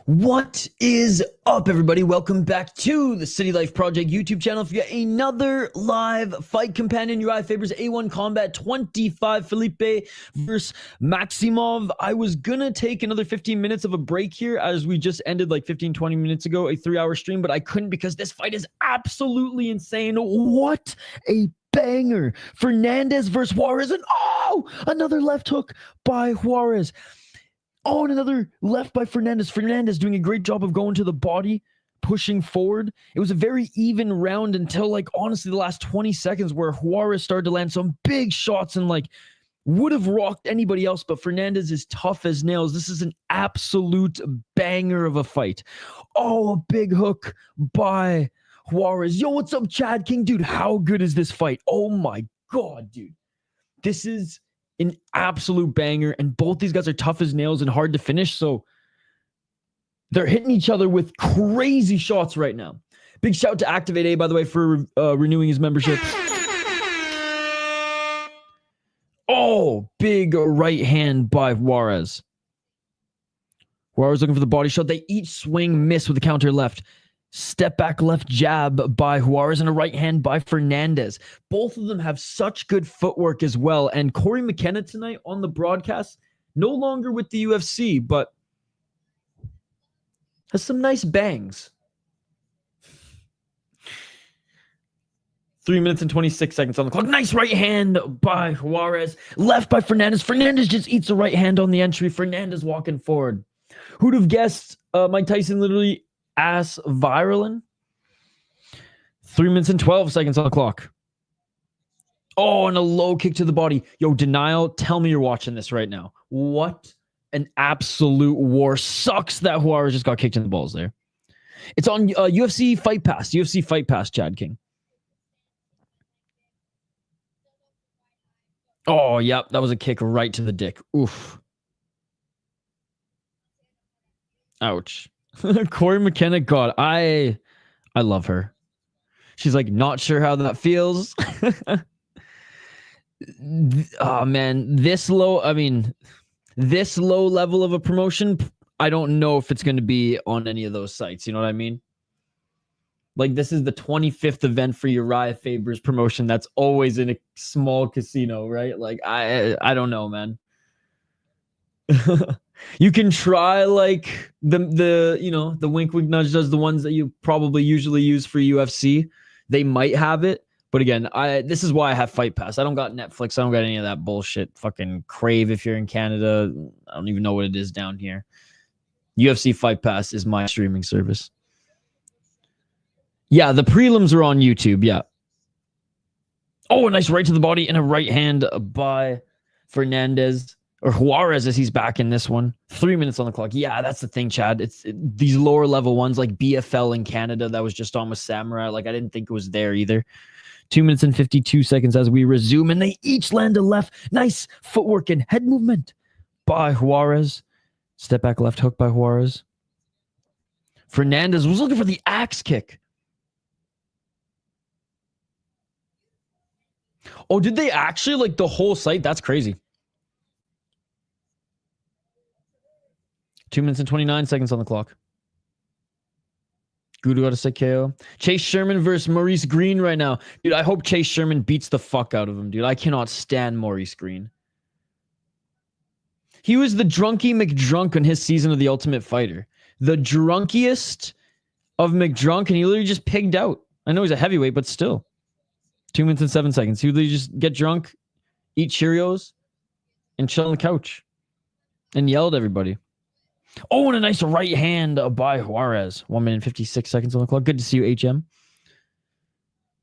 What is up, everybody? Welcome back to the City Life Project YouTube channel for yet another live fight companion. Urijah Faber A1 Combat 25, Felipe versus Maximov. I was gonna take another 15 minutes of a break here as we just ended like 15-20 minutes ago, a 3-hour stream, but I couldn't because this fight is absolutely insane. What a banger. Fernandez versus Juarez, and another left hook by Juarez. Oh, and another left by Fernandez. Fernandez doing a great job of going to the body, pushing forward. It was a very even round until, like, honestly, the last 20 seconds where Juarez started to land some big shots and, like, would have rocked anybody else, but Fernandez is tough as nails. This is an absolute banger of a fight. Oh, a big hook by Juarez. Yo, what's up, Chad King? Dude, how good is this fight? Oh, my God, dude. This is an absolute banger, and both these guys are tough as nails and hard to finish, so they're hitting each other with crazy shots right now. Big shout out to Activate A, by the way, for renewing his membership. Oh, big right hand by Juarez. Juarez looking for the body shot. They each swing, miss with the counter left. Step back left jab by Juarez and a right hand by Fernandez. Both of them have such good footwork as well. And Kory McKenna tonight on the broadcast, no longer with the UFC, but has some nice bangs. 3 minutes and 26 seconds on the clock. Nice right hand by Juarez. Left by Fernandez. Fernandez just eats a right hand on the entry. Fernandez walking forward. Who'd have guessed Mike Tyson literally ass viraling? 3 minutes and 12 seconds on the clock. Oh, and a low kick to the body. Yo, Denial, tell me you're watching this right now. What an absolute war. Sucks that Juarez just got kicked in the balls there. It's on UFC Fight Pass. UFC Fight Pass, Chad King. Oh, yep. That was a kick right to the dick. Oof. Ouch. Kory McKenna, God, I love her. She's like, not sure how that feels. Oh, man. This low level of a promotion, I don't know if it's going to be on any of those sites. You know what I mean? Like, this is the 25th event for Urijah Faber's promotion. That's always in a small casino, right? Like, I don't know, man. You can try, like, the wink wink nudge does, the ones that you probably usually use for UFC. They might have it, but again, this is why I have Fight Pass. I don't got Netflix. I don't got any of that bullshit. Fucking Crave if you're in Canada. I don't even know what it is down here. UFC Fight Pass is my streaming service. Yeah, the prelims are on YouTube. Yeah. Oh, a nice right to the body and a right hand by Fernandez. Or Juarez as he's back in this one. 3 minutes on the clock. Yeah, that's the thing, Chad. These lower level ones like BFL in Canada that was just on with Samurai. Like, I didn't think it was there either. 2 minutes and 52 seconds as we resume, and they each land a left. Nice footwork and head movement by Juarez. Step back left hook by Juarez. Fernandez was looking for the axe kick. Oh, did they actually, like, the whole site? That's crazy. 2 minutes and 29 seconds on the clock. Gudu got a sick KO. Chase Sherman versus Maurice Green right now. Dude, I hope Chase Sherman beats the fuck out of him, dude. I cannot stand Maurice Green. He was the drunky McDrunk on his season of The Ultimate Fighter. The drunkiest of McDrunk, and he literally just pigged out. I know he's a heavyweight, but still. 2 minutes and 7 seconds. He would literally just get drunk, eat Cheerios, and chill on the couch. And yell at everybody. Oh, and a nice right hand by Juarez. 1 minute and 56 seconds on the clock. Good to see you, HM.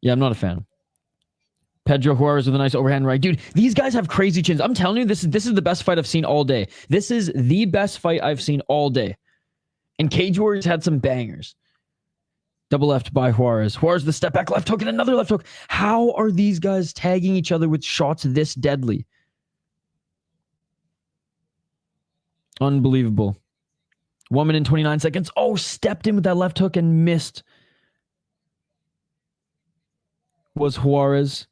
Yeah, I'm not a fan. Pedro Juarez with a nice overhand right. Dude, these guys have crazy chins. I'm telling you, this is the best fight I've seen all day. This is the best fight I've seen all day. And Cage Warriors had some bangers. Double left by Juarez. Juarez the step back left hook and another left hook. How are these guys tagging each other with shots this deadly? Unbelievable. 1 minute and 29 seconds. Oh, stepped in with that left hook and missed. Was Juarez.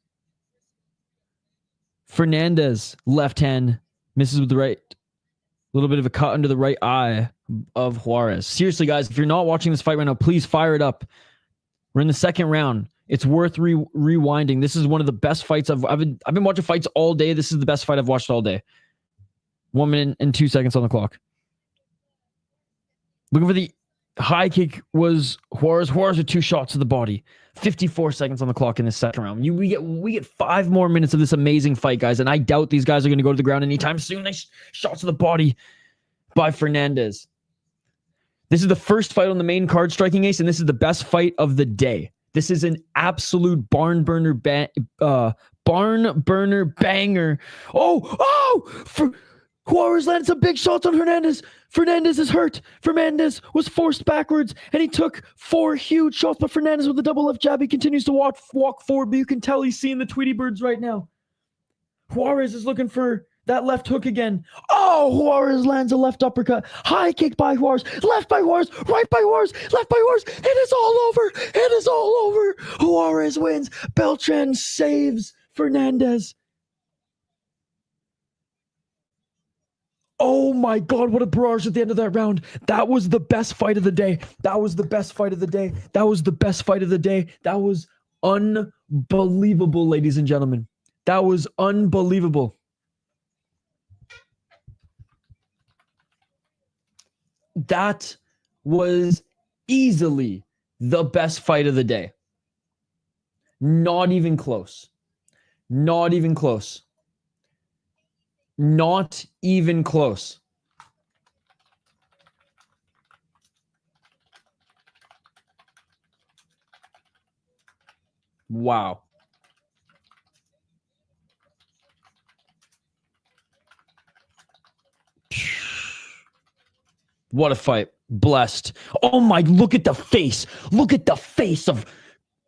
Fernandez, left hand, misses with the right. A little bit of a cut under the right eye of Juarez. Seriously, guys, if you're not watching this fight right now, please fire it up. We're in the second round. It's worth rewinding. This is one of the best fights I've been watching fights all day. This is the best fight I've watched all day. 1 minute and 2 seconds on the clock. Looking for the high kick was Juarez. Juarez with 2 shots to the body. 54 seconds on the clock in this second round. We get 5 more minutes of this amazing fight, guys, and I doubt these guys are going to go to the ground anytime soon. Nice shots to the body by Fernandez. This is the first fight on the main card, Striking Ace, and this is the best fight of the day. This is an absolute barn burner banger. Juarez landed some big shots on Hernandez. Fernandez is hurt. Fernandez was forced backwards, and he took 4 huge shots, but Fernandez with the double left jab, he continues to walk forward, but you can tell he's seeing the Tweety Birds right now. Juarez is looking for that left hook again. Oh, Juarez lands a left uppercut. High kick by Juarez. Left by Juarez. Right by Juarez. Left by Juarez. It is all over. It is all over. Juarez wins. Beltran saves Fernandez. Oh my God, what a barrage at the end of that round. That was the best fight of the day. That was the best fight of the day. That was the best fight of the day. That was unbelievable, ladies and gentlemen. That was unbelievable. That was easily the best fight of the day. Not even close. Not even close. Not even close. Wow. What a fight. Blessed. Oh my, look at the face. Look at the face of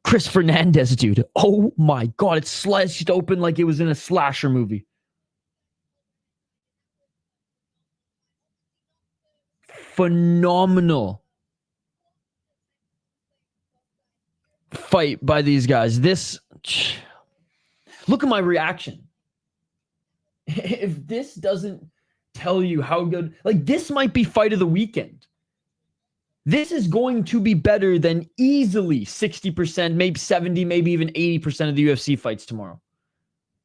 Chris Fernandez, dude. Oh my God, it's sliced open like it was in a slasher movie. Phenomenal fight by these guys. Look at my reaction. If this doesn't tell you how good, like, this might be fight of the weekend. This is going to be better than easily 60%, maybe 70, maybe even 80% of the UFC fights tomorrow.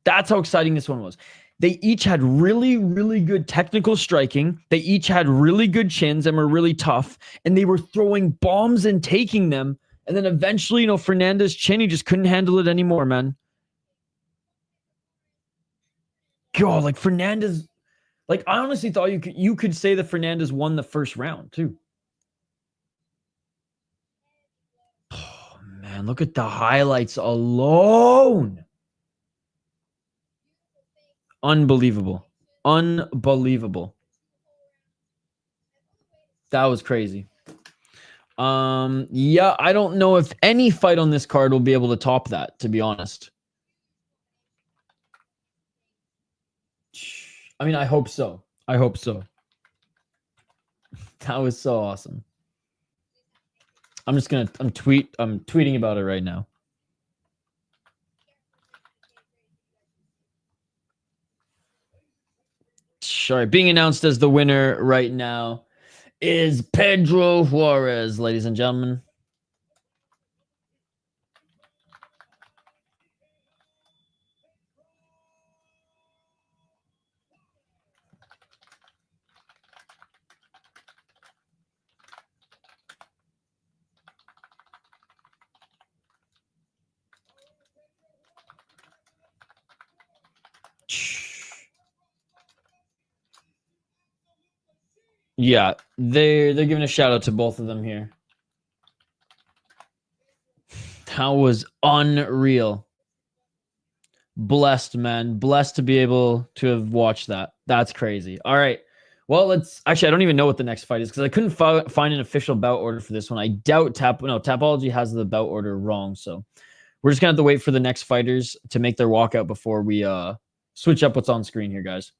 That's how exciting this one was. They each had really, really good technical striking. They each had really good chins and were really tough. And they were throwing bombs and taking them. And then eventually, Fernandez' chin, he just couldn't handle it anymore, man. God, like Fernandez, like I honestly thought you could say that Fernandez won the first round too. Oh man, look at the highlights alone. Unbelievable. Unbelievable. That was crazy. Yeah, I don't know if any fight on this card will be able to top that, to be honest. I mean, I hope so. I hope so. That was so awesome. I'm tweeting about it right now. Sorry, being announced as the winner right now is Pedro Juarez, ladies and gentlemen. Yeah, they're giving a shout out to both of them here. That was unreal. Blessed, man. Blessed to be able to have watched that. That's crazy. All right. Well, I don't even know what the next fight is because I couldn't find an official bout order for this one. I doubt Tapology has the bout order wrong. So we're just going to have to wait for the next fighters to make their walkout before we switch up what's on screen here, guys.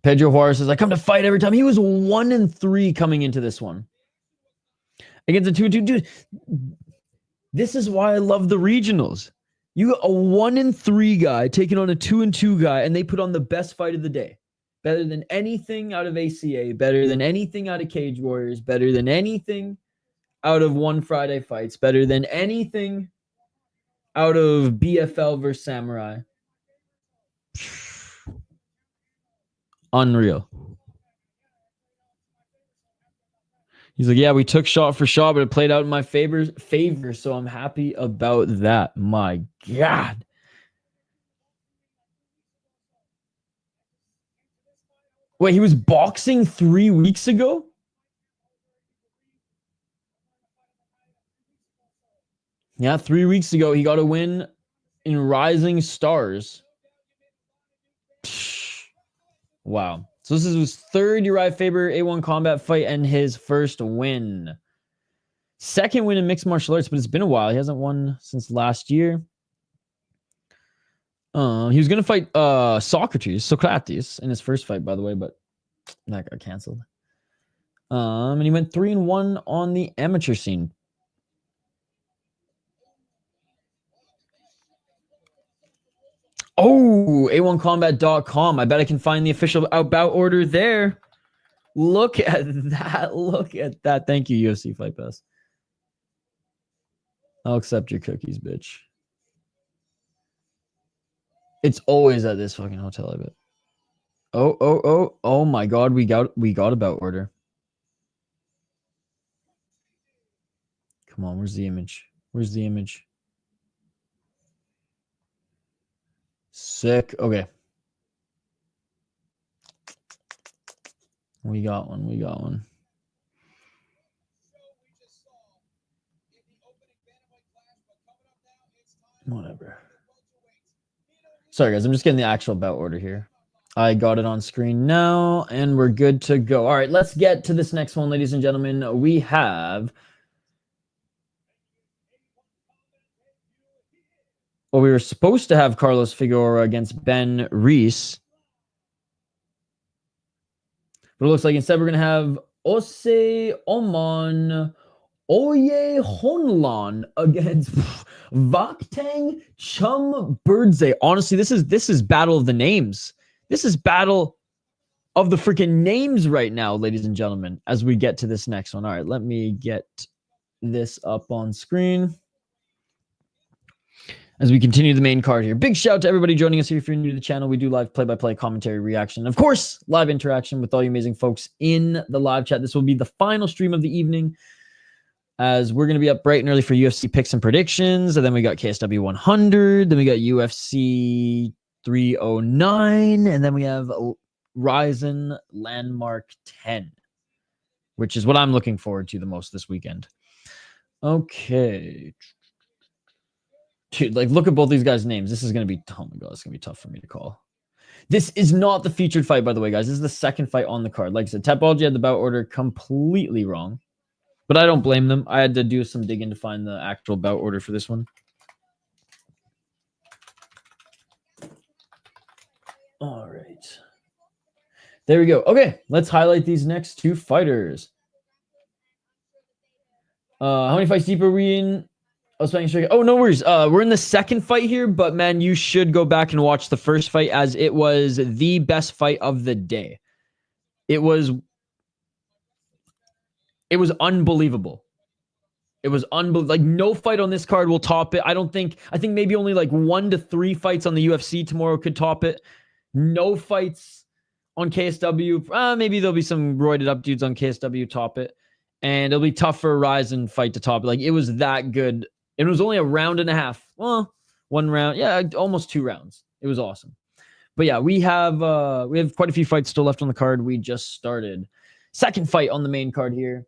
Pedro Juarez says, I come to fight every time. He was 1-3 coming into this one. Against a 2-2. Dude, this is why I love the regionals. You got a 1-3 guy taking on a 2-2 guy, and they put on the best fight of the day. better than anything out of ACA, better than anything out of Cage Warriors, better than anything out of One Friday Fights, better than anything out of BFL versus Samurai. Unreal. He's like, yeah, we took shot for shot, but it played out in my favor, so I'm happy about that. My God. Wait, he was boxing 3 weeks ago? Yeah, 3 weeks ago, he got a win in Rising Stars. Wow. So this is his third Urijah Faber A1 Combat fight and his first win. Second win in mixed martial arts, but it's been a while. He hasn't won since last year. He was going to fight Socrates in his first fight, by the way, but that got canceled. And he went 3-1 on the amateur scene. Oh, A1combat.com. I bet I can find the official bout order there. Look at that. Look at that. Thank you, UFC Fight Pass. I'll accept your cookies, bitch. It's always at this fucking hotel, I bet. Oh my God, we got a bout order. Come on, where's the image? Where's the image? Sick. Okay. We got one. We got one. Whatever. Sorry, guys. I'm just getting the actual bout order here. I got it on screen now, and we're good to go. All right, let's get to this next one, ladies and gentlemen. We have... Well, we were supposed to have Carlos Figueroa against Ben Reese. But it looks like instead we're going to have Oseyiomon Oiyemhonlan against Vakhtang Chumburidze. Honestly, this is battle of the names. This is battle of the freaking names right now, ladies and gentlemen, as we get to this next one. All right, let me get this up on screen as we continue the main card here. Big shout out to everybody joining us here. If you're new to the channel, we do live play-by-play commentary, reaction, and of course, live interaction with all you amazing folks in the live chat. This will be the final stream of the evening, as we're going to be up bright and early for UFC picks and predictions. And then we got KSW 100. Then we got UFC 309. And then we have Ryzen Landmark 10, which is what I'm looking forward to the most this weekend. Okay. Dude, like, look at both these guys' names. This is going to be, oh my God, it's going to be tough for me to call. This is not the featured fight, by the way, guys. This is the second fight on the card. Like I said, Tapology had the bout order completely wrong, but I don't blame them. I had to do some digging to find the actual bout order for this one. All right. There we go. Okay, let's highlight these next two fighters. How many fights deep are we in? Oh, no worries. We're in the second fight here, but man, you should go back and watch the first fight, as it was the best fight of the day. It was unbelievable. It was unbelievable. Like, no fight on this card will top it. I think maybe only like 1 to 3 fights on the UFC tomorrow could top it. No fights on KSW. Maybe there'll be some roided up dudes on KSW top it. And it'll be tough for a Ryzen fight to top it. Like, it was that good. It was only a round and a half. Well, 1 round. Yeah, almost 2 rounds. It was awesome. But yeah, we have quite a few fights still left on the card. We just started. Second fight on the main card here.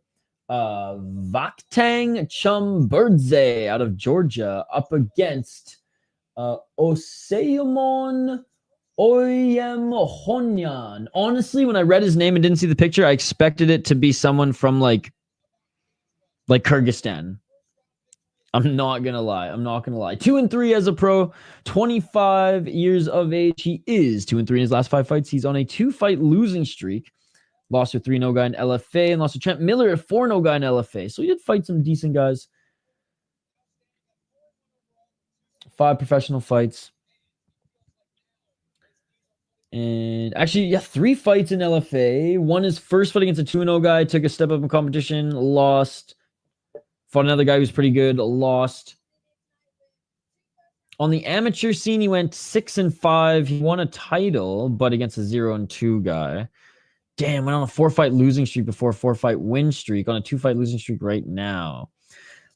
Vakhtang Chumburidze out of Georgia up against Oseyiomon Oiyemhonlan. Honestly, when I read his name and didn't see the picture, I expected it to be someone from like Kyrgyzstan. I'm not gonna lie. 2-3 as a pro, 25 years of age. He is 2-3 in his last 5 fights. He's on a 2-fight losing streak. Lost to 3 no guy in LFA and lost to Trent Miller at 4 no guy in LFA. So he did fight some decent guys. 5 professional fights. And actually, yeah, 3 fights in LFA. One is first fight against a 2-0 guy, took a step up in competition, lost. Fought another guy who's pretty good, lost. On the amateur scene, he went 6-5. He won a title, but against a 0-2 guy. Damn, went on a 4-fight losing streak before a 4-fight win streak, on a 2-fight losing streak right now.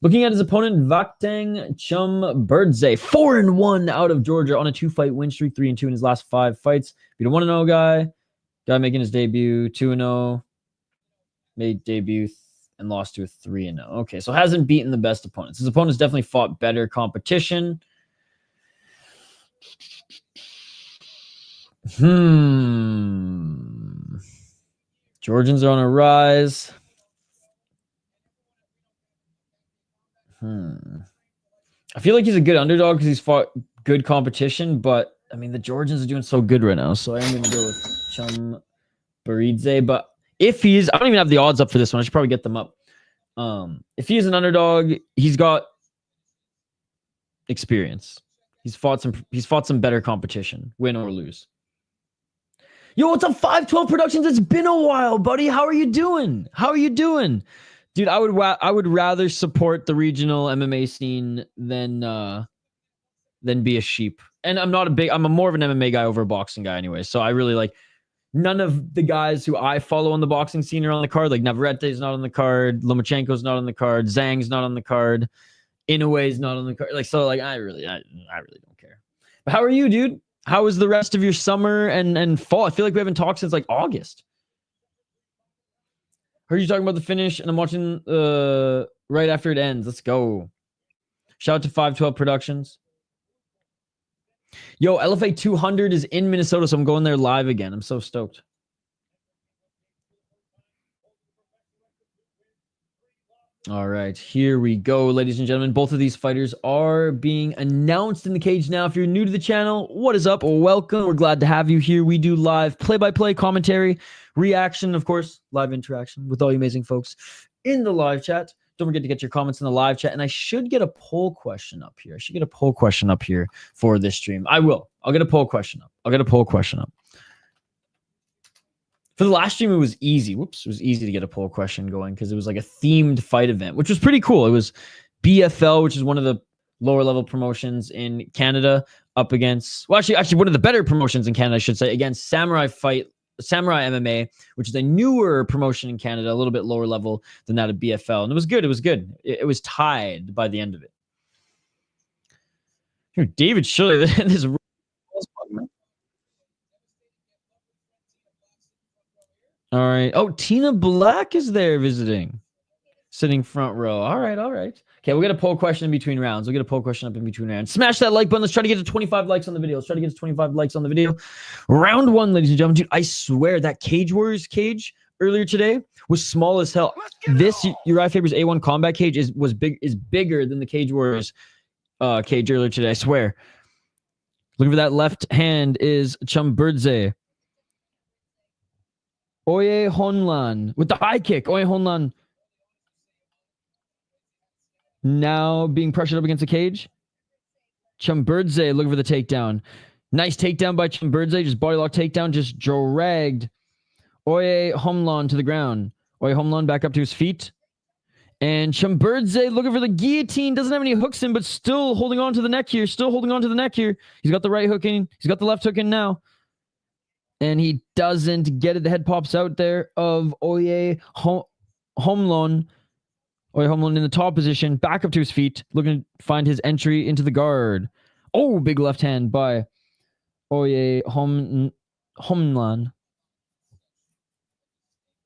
Looking at his opponent, Vakhtang Chumburidze, 4-1 out of Georgia on a 2-fight win streak, 3-2 in his last 5 fights. Beat a 1-0 guy. Guy making his debut, 2-0. Made debut and lost to a 3-0. Okay, so hasn't beaten the best opponents. His opponents definitely fought better competition. Georgians are on a rise. I feel like he's a good underdog because he's fought good competition, but I mean, the Georgians are doing so good right now, so I am going to go with Chumburidze. But if he is, I don't even have the odds up for this one. I should probably get them up. If he is an underdog, he's got experience. He's fought some better competition, win or lose. Yo, what's up, 512 Productions? It's been a while, buddy. How are you doing? Dude, I would rather support the regional MMA scene than be a sheep. And I'm more of an MMA guy over a boxing guy anyway. So I really like, none of the guys who I follow on the boxing scene are on the card. Like Navarrete's not on the card, Lomachenko's not on the card, Zhang's not on the card, Inoue's not on the card. Like, so like I really don't care. But how are you, dude? How was the rest of your summer and fall? I feel like we haven't talked since like August. Heard you talking about the finish, and I'm watching right after it ends. Let's go. Shout out to 512 Productions. Yo, LFA 200 is in Minnesota, so I'm going there live again. I'm so stoked. All right, here we go, ladies and gentlemen. Both of these fighters are being announced in the cage now. If you're new to the channel, what is up? Welcome. We're glad to have you here. We do live play-by-play commentary, reaction, of course, live interaction with all you amazing folks in the live chat. Don't forget to get your comments in the live chat. And I should get a poll question up here. For this stream. I will. I'll get a poll question up. For the last stream, it was easy. It was easy to get a poll question going because it was like a themed fight event, which was pretty cool. It was BFL, which is one of the lower level promotions in Canada, up against, well, actually one of the better promotions in Canada, I should say, against Samurai MMA, which is a newer promotion in Canada, a little bit lower level than that of BFL. And it was good. It was tied by the end of it. Here, David Schiller, this. All right. Oh, Tina Black is there visiting. Sitting front row. All right. Okay, we'll get a poll question in between rounds. Smash that like button. Let's try to get to 25 likes on the video. Round 1, ladies and gentlemen. Dude, I swear that Cage Warriors cage earlier today was small as hell. This Urijah Faber A1 Combat cage is bigger than the Cage Warriors cage earlier today. I swear. Looking for that left hand is Chumburidze. Oiyemhonlan with the high kick. Oiyemhonlan now being pressured up against the cage. Chumburidze looking for the takedown. Nice takedown by Chumburidze. Just body lock takedown. Just dragged Oiyemhonlan to the ground. Oiyemhonlan back up to his feet. And Chumburidze looking for the guillotine. Doesn't have any hooks in, but still holding on to the neck here. He's got the right hook in. He's got the left hook in now. And he doesn't get it. The head pops out there of Oiyemhonlan. Oiyemhonlan in the top position, back up to his feet, looking to find his entry into the guard. Oh, big left hand by Oiyemhonlan.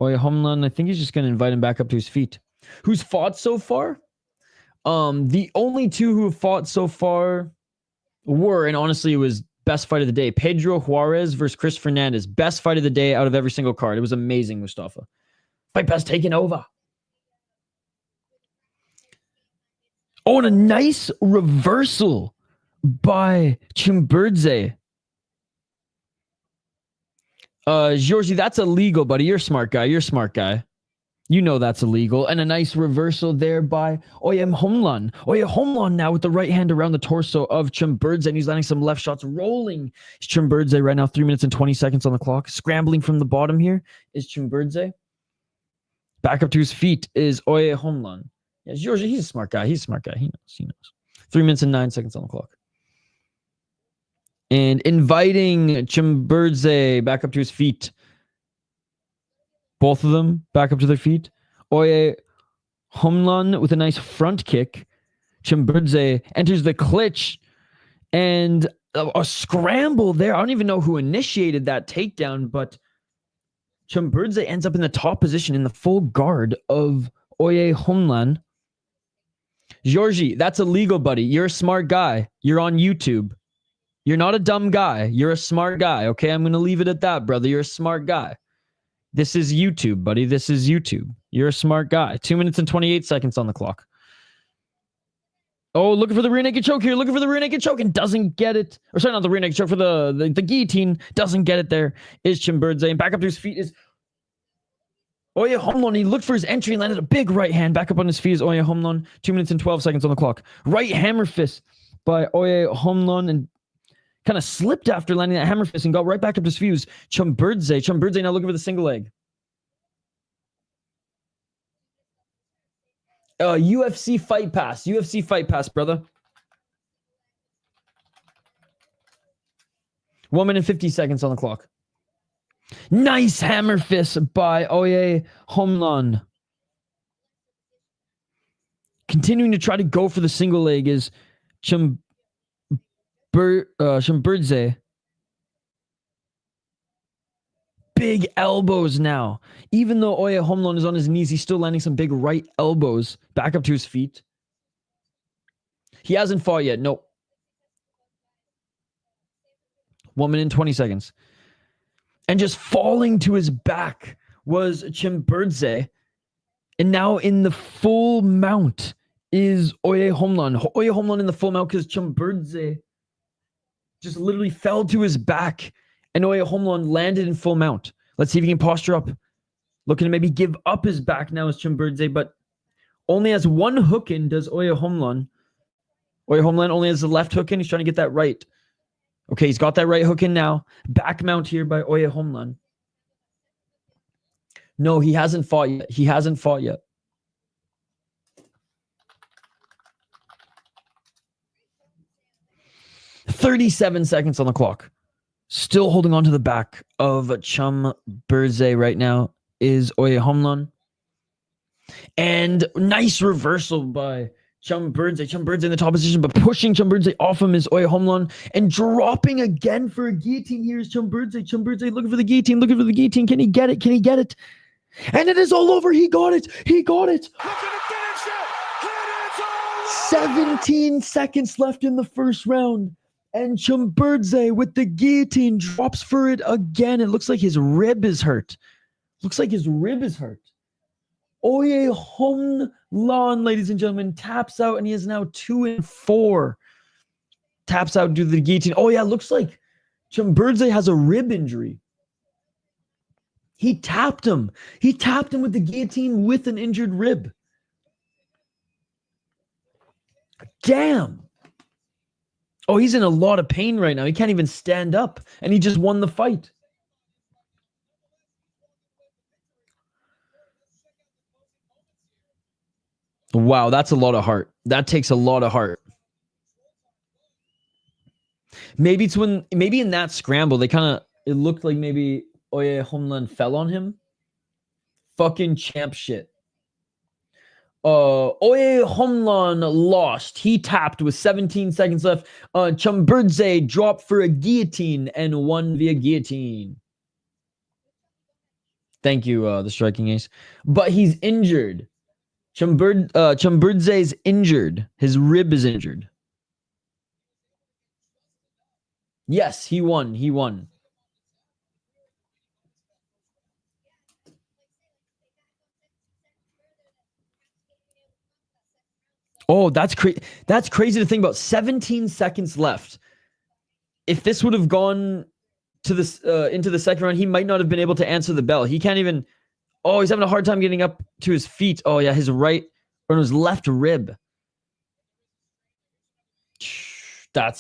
Oiyemhonlan, I think he's just going to invite him back up to his feet. Who's fought so far? The only two who have fought so far were, and honestly, it was best fight of the day, Pedro Juarez versus Chris Fernandez. Best fight of the day out of every single card. It was amazing, Mustafa. Fight Pass taking over. Oh, and a nice reversal by Chumburidze. Georgie, that's illegal, buddy. You're a smart guy. You know that's illegal. And a nice reversal there by Oiyemhonlan. Oiyemhonlan now with the right hand around the torso of Chumburidze, and he's landing some left shots, rolling. Chumburidze right now, 3 minutes and 20 seconds on the clock. Scrambling from the bottom here is Chumburidze. Back up to his feet is Oiyemhonlan. Yeah, Georgia, he's a smart guy. He's a smart guy. He knows. 3 minutes and 9 seconds on the clock. And inviting Chumburidze back up to his feet. Both of them back up to their feet. Oiyemhonlan with a nice front kick. Chumburidze enters the clinch. And a scramble there. I don't even know who initiated that takedown, but Chumburidze ends up in the top position in the full guard of Oiyemhonlan. Georgie, that's illegal, buddy. You're a smart guy. You're on YouTube. You're not a dumb guy. You're a smart guy, okay? I'm going to leave it at that, brother. You're a smart guy. This is YouTube, buddy. This is YouTube. You're a smart guy. 2 minutes and 28 seconds on the clock. Oh, looking for the rear naked choke here. Looking for the rear naked choke and doesn't get it. Or sorry, not the rear naked choke, for the guillotine. Doesn't get it there. Is Chumburidze. And back up to his feet is Oiyemhonlan. He looked for his entry and landed a big right hand. Back up on his feet is Oiyemhonlan. 2 minutes and 12 seconds on the clock. Right hammer fist by Oiyemhonlan, and kind of slipped after landing that hammer fist and got right back up to his feet. Chumburidze. Chumburidze now looking for the single leg. UFC Fight Pass. UFC Fight Pass, brother. 1 minute 50 seconds on the clock. Nice hammer fist by Oiyemhonlan. Continuing to try to go for the single leg is Chumburidze. Big elbows now. Even though Oiyemhonlan is on his knees, he's still landing some big right elbows back up to his feet. He hasn't fought yet. Nope. 1 minute and 20 seconds. And just falling to his back was Chumburidze. And now in the full mount is Oiyemhonlan. Oiyemhonlan in the full mount because Chumburidze just literally fell to his back. And Oiyemhonlan landed in full mount. Let's see if he can posture up. Looking to maybe give up his back now is Chumburidze, but only has one hook in does Oiyemhonlan. Oiyemhonlan only has the left hook in. He's trying to get that right. Okay, he's got that right hook in now. Back mount here by Oiyemhonlan. No, he hasn't fought yet. He hasn't fought yet. "37 seconds on the clock. Still holding on to the back of Chumburidze right now is Oiyemhonlan. And nice reversal by Chumburidze. Chumburidze in the top position, but pushing Chumburidze off him is Oiyemhonlan. And dropping again for a guillotine here is Chumburidze. Chumburidze looking for the guillotine, looking for the guillotine. Can he get it? Can he get it? And it is all over. He got it. He got it. 17 seconds left in the first round. And Chumburidze with the guillotine drops for it again. It looks like his rib is hurt. Oiyemhonlan, ladies and gentlemen, taps out, and he is now 2-4. Taps out due to the guillotine. Oh yeah, looks like Chumburidze has a rib injury. He tapped him. He tapped him with the guillotine with an injured rib. Damn. Oh, he's in a lot of pain right now. He can't even stand up, and he just won the fight. Wow, that's a lot of heart. That takes a lot of heart. Maybe it's maybe in that scramble, it looked like maybe Oiyemhonlan fell on him. Fucking champ shit. Oiyemhonlan lost. He tapped with 17 seconds left. Chumburidze dropped for a guillotine and won via guillotine. Thank you, the striking ace. But he's injured. Chumburidze's injured. His rib is injured. Yes, he won. He won. Oh, that's crazy. That's crazy to think about. 17 seconds left. If this would have gone to this into the second round, he might not have been able to answer the bell. He can't even. Oh, he's having a hard time getting up to his feet. Oh, yeah, his right or his left rib. That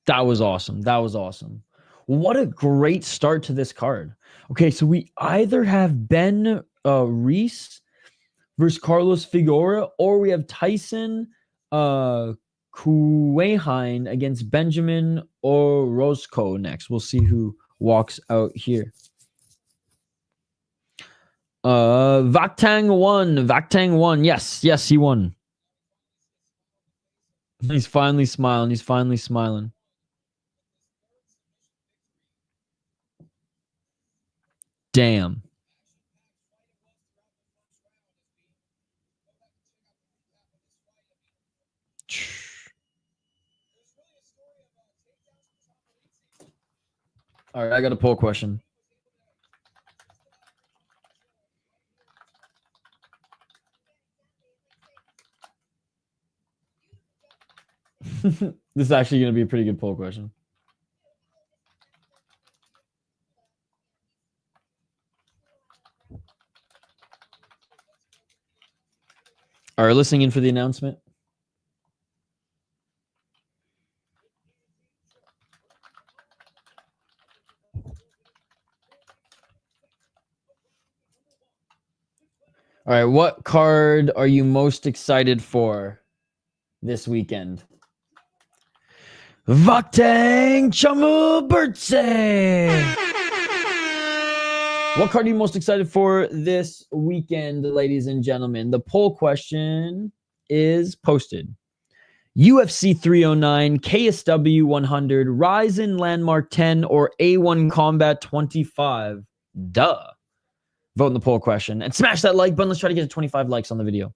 was awesome. That was awesome. What a great start to this card. Okay, so we either have Ben Reese versus Carlos Figueroa, or we have Tyson Kuahine against Benjamin Orozco next. We'll see who walks out here. Vakhtang won. Vakhtang won. Yes, he won. He's finally smiling. He's finally smiling. Damn. All right, I got a poll question. This is actually going to be a pretty good poll question. All right, listening in for the announcement. All right, what card are you most excited for this weekend? Vakhtang Chumburidze. What card are you most excited for this weekend, ladies and gentlemen? The poll question is posted. UFC 309, KSW 100, Ryzen Landmark 10, or A1 Combat 25? Duh. Vote in the poll question and smash that like button. Let's try to get to 25 likes on the video.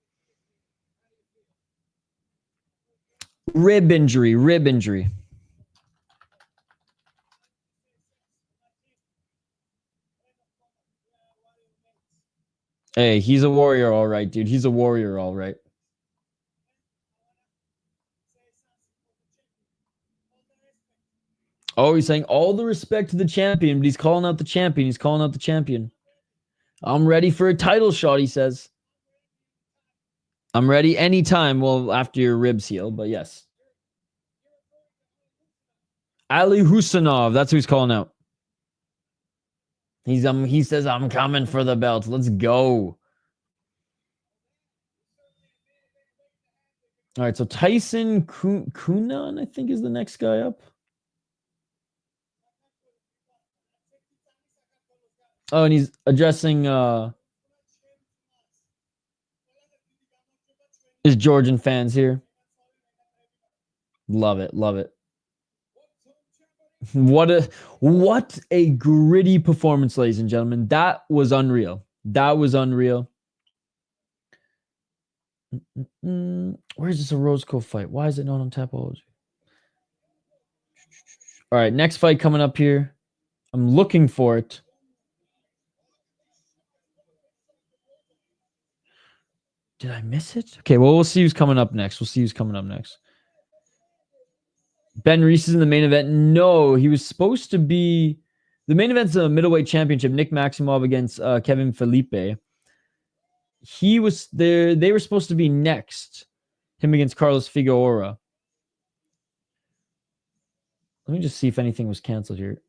Rib injury. Hey, he's a warrior, all right, dude. He's a warrior, all right. Oh, he's saying all the respect to the champion, but he's calling out the champion. He's calling out the champion. I'm ready for a title shot, he says. I'm ready anytime. Well, after your ribs heal, but yes. Ali Husanov, that's who he's calling out. He says, I'm coming for the belt. Let's go. All right, so Tyson Kunan, I think, is the next guy up. Oh, and he's addressing his Georgian fans here. Love it. What a gritty performance, ladies and gentlemen. That was unreal. Where's this Orozco fight? Why is it not on Tapology? All right, next fight coming up here. I'm looking for it. Did I miss it? Okay, well, we'll see who's coming up next. Ben Reese is in the main event. No, he was supposed to be... The main event's a middleweight championship. Nick Maximov against Kevem Felipe. He was there. They were supposed to be next. Him against Carlos Figueroa. Let me just see if anything was canceled here.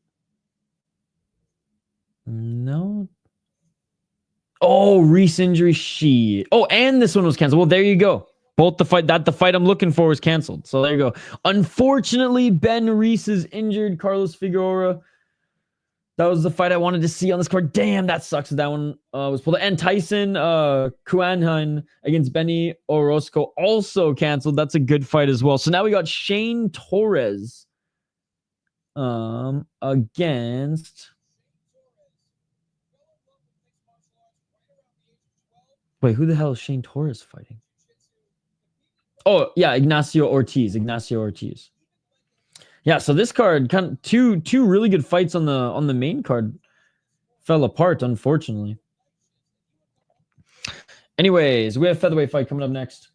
No. Oh, Reese injury. Oh, and this one was canceled. Well, there you go. Both the fight I'm looking for was canceled. So there you go. Unfortunately, Ben Reese is injured. Carlos Figueroa. That was the fight I wanted to see on this card. Damn, that sucks. That one was pulled. And Tyson Kuahine against Benny Orozco also canceled. That's a good fight as well. So now we got Shane Torres against... Wait, who the hell is Shane Torres fighting? Oh, yeah, Ignacio Ortiz. Yeah, so this card, kind of two really good fights on the main card fell apart, unfortunately. Anyways, we have featherweight fight coming up next.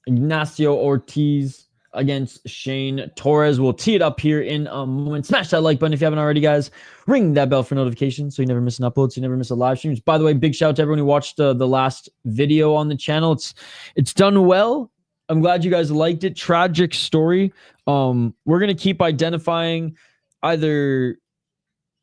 Ignacio Ortiz against Shane Torres. We'll tee it up here in a moment. Smash that like button if you haven't already, guys. Ring that bell for notifications so you never miss an upload, so you never miss a live stream. By the way, big shout out to everyone who watched the last video on the channel. It's done well. I'm glad you guys liked it. Tragic story. We're going to keep identifying either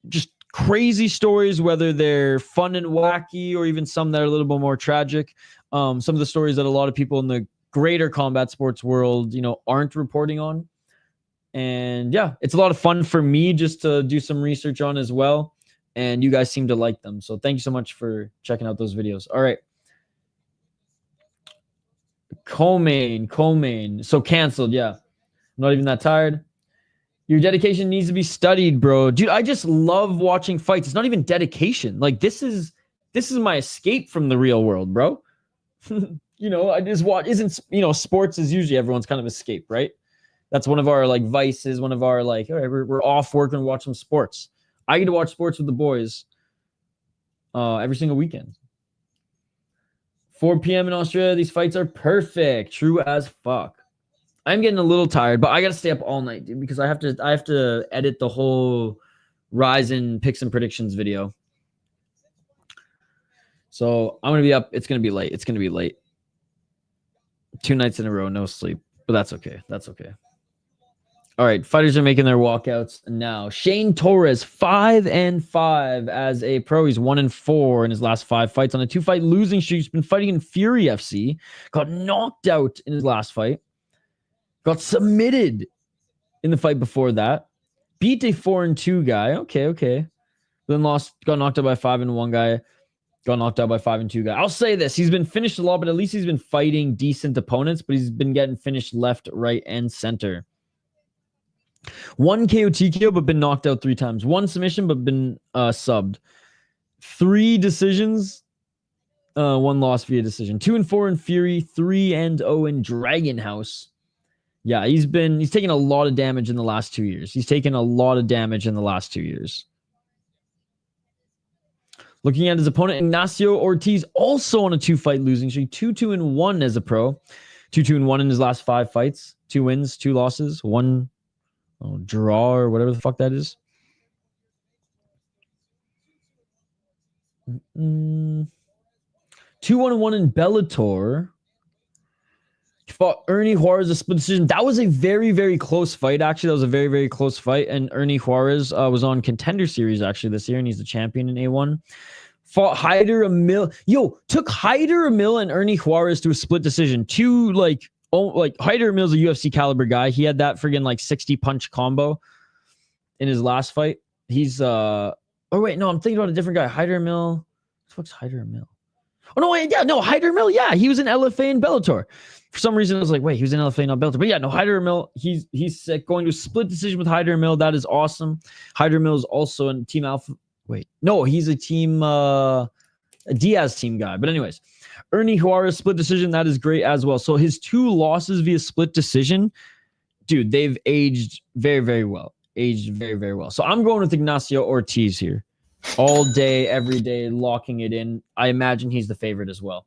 just crazy stories, whether they're fun and wacky or even some that are a little bit more tragic. Some of the stories that a lot of people in the greater combat sports world, aren't reporting on. And yeah, it's a lot of fun for me just to do some research on as well. And you guys seem to like them. So thank you so much for checking out those videos. All right. Co-main. So canceled. Yeah. I'm not even that tired. Your dedication needs to be studied, bro. Dude, I just love watching fights. It's not even dedication. Like this is my escape from the real world, bro. I just watch. Sports is usually everyone's kind of escape, right? That's one of our like vices. One of our like, all right, we're off work and watch some sports. I get to watch sports with the boys every single weekend. 4 p.m. in Australia. These fights are perfect. True as fuck. I'm getting a little tired, but I gotta stay up all night, dude, because I have to edit the whole Ryzen picks and predictions video. So I'm gonna be up. It's gonna be late. 2 nights in a row, no sleep, but that's okay. All right, fighters are making their walkouts now. Shane Torres, 5-5 as a pro. He's 1-4 in his last 5 fights on a 2-fight losing streak. He's been fighting in Fury FC. Got knocked out in his last fight. Got submitted in the fight before that. Beat a 4-2 guy. Okay. Then got knocked out by 5-1 guy. Got knocked out by 5-2 guy. I'll say this. He's been finished a lot, but at least he's been fighting decent opponents, but he's been getting finished left, right, and center. 1 KO TKO, but been knocked out 3 times. 1 submission, but been subbed. 3 decisions. 1 loss via decision. 2-4 in Fury. 3-0 in Dragon House. Yeah, he's taken a lot of damage in the last 2 years. Looking at his opponent, Ignacio Ortiz, also on a 2-fight losing streak. 2-2-1 as a pro. 2-2-1 in his last 5 fights. 2 wins, 2 losses, 1 draw or whatever the fuck that is. 2-1-1 in Bellator. He fought Ernie Juarez, a split decision. That was a very, very close fight, actually. That was a very, very close fight. And Ernie Juarez was on Contender Series, actually, this year, and he's the champion in A1. Fought Hector took Hector and Ernie Juarez to a split decision. Hector Mil's a UFC caliber guy. He had that friggin' 60-punch combo in his last fight. He's I'm thinking about a different guy. Hector Mil. What the fuck's Hector Mil? Hector Mil. Yeah, he was in LFA and Bellator. For some reason, I was like, wait, he was in LFA, not Bellator. But yeah, no, Hector Mil, he's sick. Going to a split decision with Hector Mil. That is awesome. Hector Mil is also in Team Alpha. Wait, no, he's a team, a Diaz team guy. But anyways, Ernie Juarez split decision. That is great as well. So his 2 losses via split decision, dude, they've aged very, very well. So I'm going with Ignacio Ortiz here. All day, every day, locking it in. I imagine he's the favorite as well.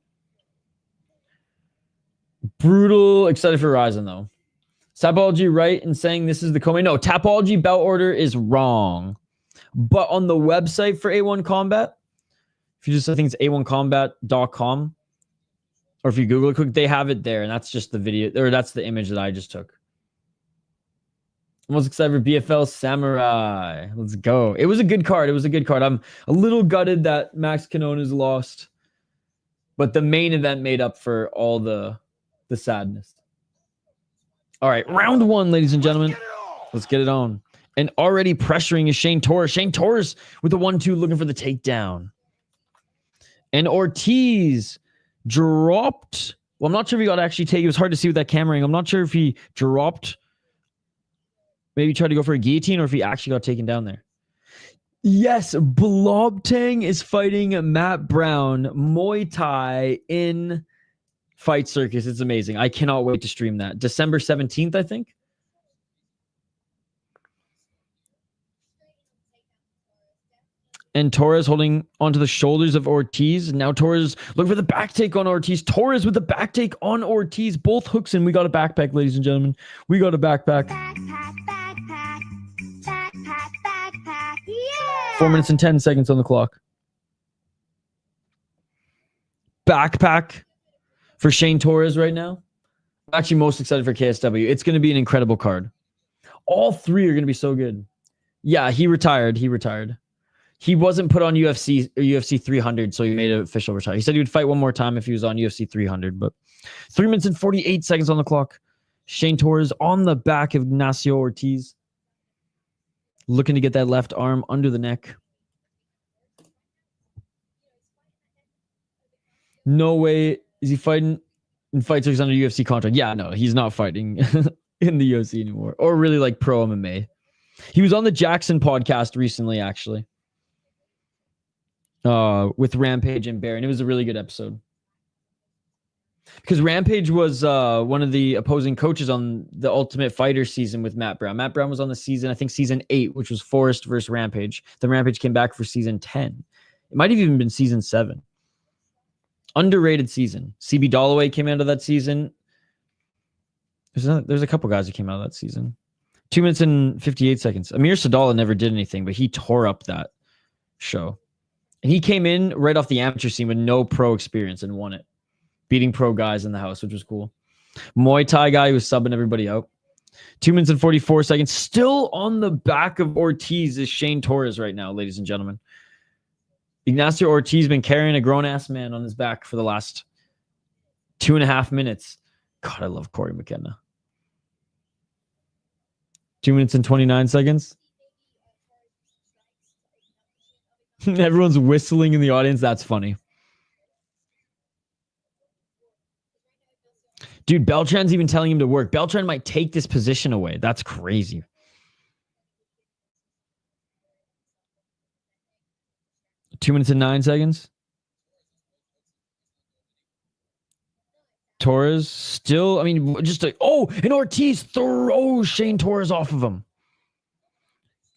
Brutal. Excited for Ryzen, though. Tapology right in saying this is the co-main? No, Tapology bout order is wrong. But on the website for A1 Combat, if you just, I think it's a1combat.com, or if you Google it quick, they have it there, and that's just the video, or that's the image that I just took. I'm most excited for BFL Samurai. Let's go. It was a good card. I'm a little gutted that Max Canona's lost, but the main event made up for all the sadness. All right, round 1, ladies and gentlemen. Let's get it on. And already pressuring is Shane Torres. Shane Torres with the 1-2 looking for the takedown. And Ortiz dropped. Well, I'm not sure if he got actually take. It was hard to see with that camera. I'm not sure if he dropped. Maybe tried to go for a guillotine or if he actually got taken down there. Yes, Vakhtang is fighting Matt Brown, Muay Thai in Fight Circus. It's amazing. I cannot wait to stream that. December 17th, I think. And Torres holding onto the shoulders of Ortiz. Now Torres looking for the back take on Ortiz. Torres with the back take on Ortiz. Both hooks in. We got a backpack, ladies and gentlemen. We got a backpack. Backpack. Yeah! 4 minutes and 10 seconds on the clock. Backpack for Shane Torres right now. I'm actually most excited for KSW. It's going to be an incredible card. All three are going to be so good. Yeah, he retired. He wasn't put on UFC 300, so he made an official retire. He said he would fight one more time if he was on UFC 300, but 3 minutes and 48 seconds on the clock. Shane Torres on the back of Ignacio Ortiz. Looking to get that left arm under the neck. No way is he fighting in fights he's under UFC contract. Yeah, no, he's not fighting in the UFC anymore. Or really like pro MMA. He was on the Jackson podcast recently, actually. With Rampage and Bear, and it was a really good episode. Because Rampage was one of the opposing coaches on the Ultimate Fighter season with Matt Brown. Matt Brown was on the season, I think season 8, which was Forrest versus Rampage. Then Rampage came back for season 10. It might have even been season 7. Underrated season. CB Dollaway came out of that season. There's a couple guys who came out of that season. 2 minutes and 58 seconds. Amir Sadala never did anything, but he tore up that show. And he came in right off the amateur scene with no pro experience and won it. Beating pro guys in the house, which was cool. Muay Thai guy who was subbing everybody out. 2 minutes and 44 seconds. Still on the back of Ortiz is Shane Torres right now, ladies and gentlemen. Ignacio Ortiz been carrying a grown-ass man on his back for the last 2.5 minutes. God, I love Kory McKenna. 2 minutes and 29 seconds. Everyone's whistling in the audience. That's funny. Dude, Beltran's even telling him to work. Beltran might take this position away. That's crazy. Two minutes and 9 seconds. Torres still, I mean, just like, oh, and Ortiz throws Shane Torres off of him.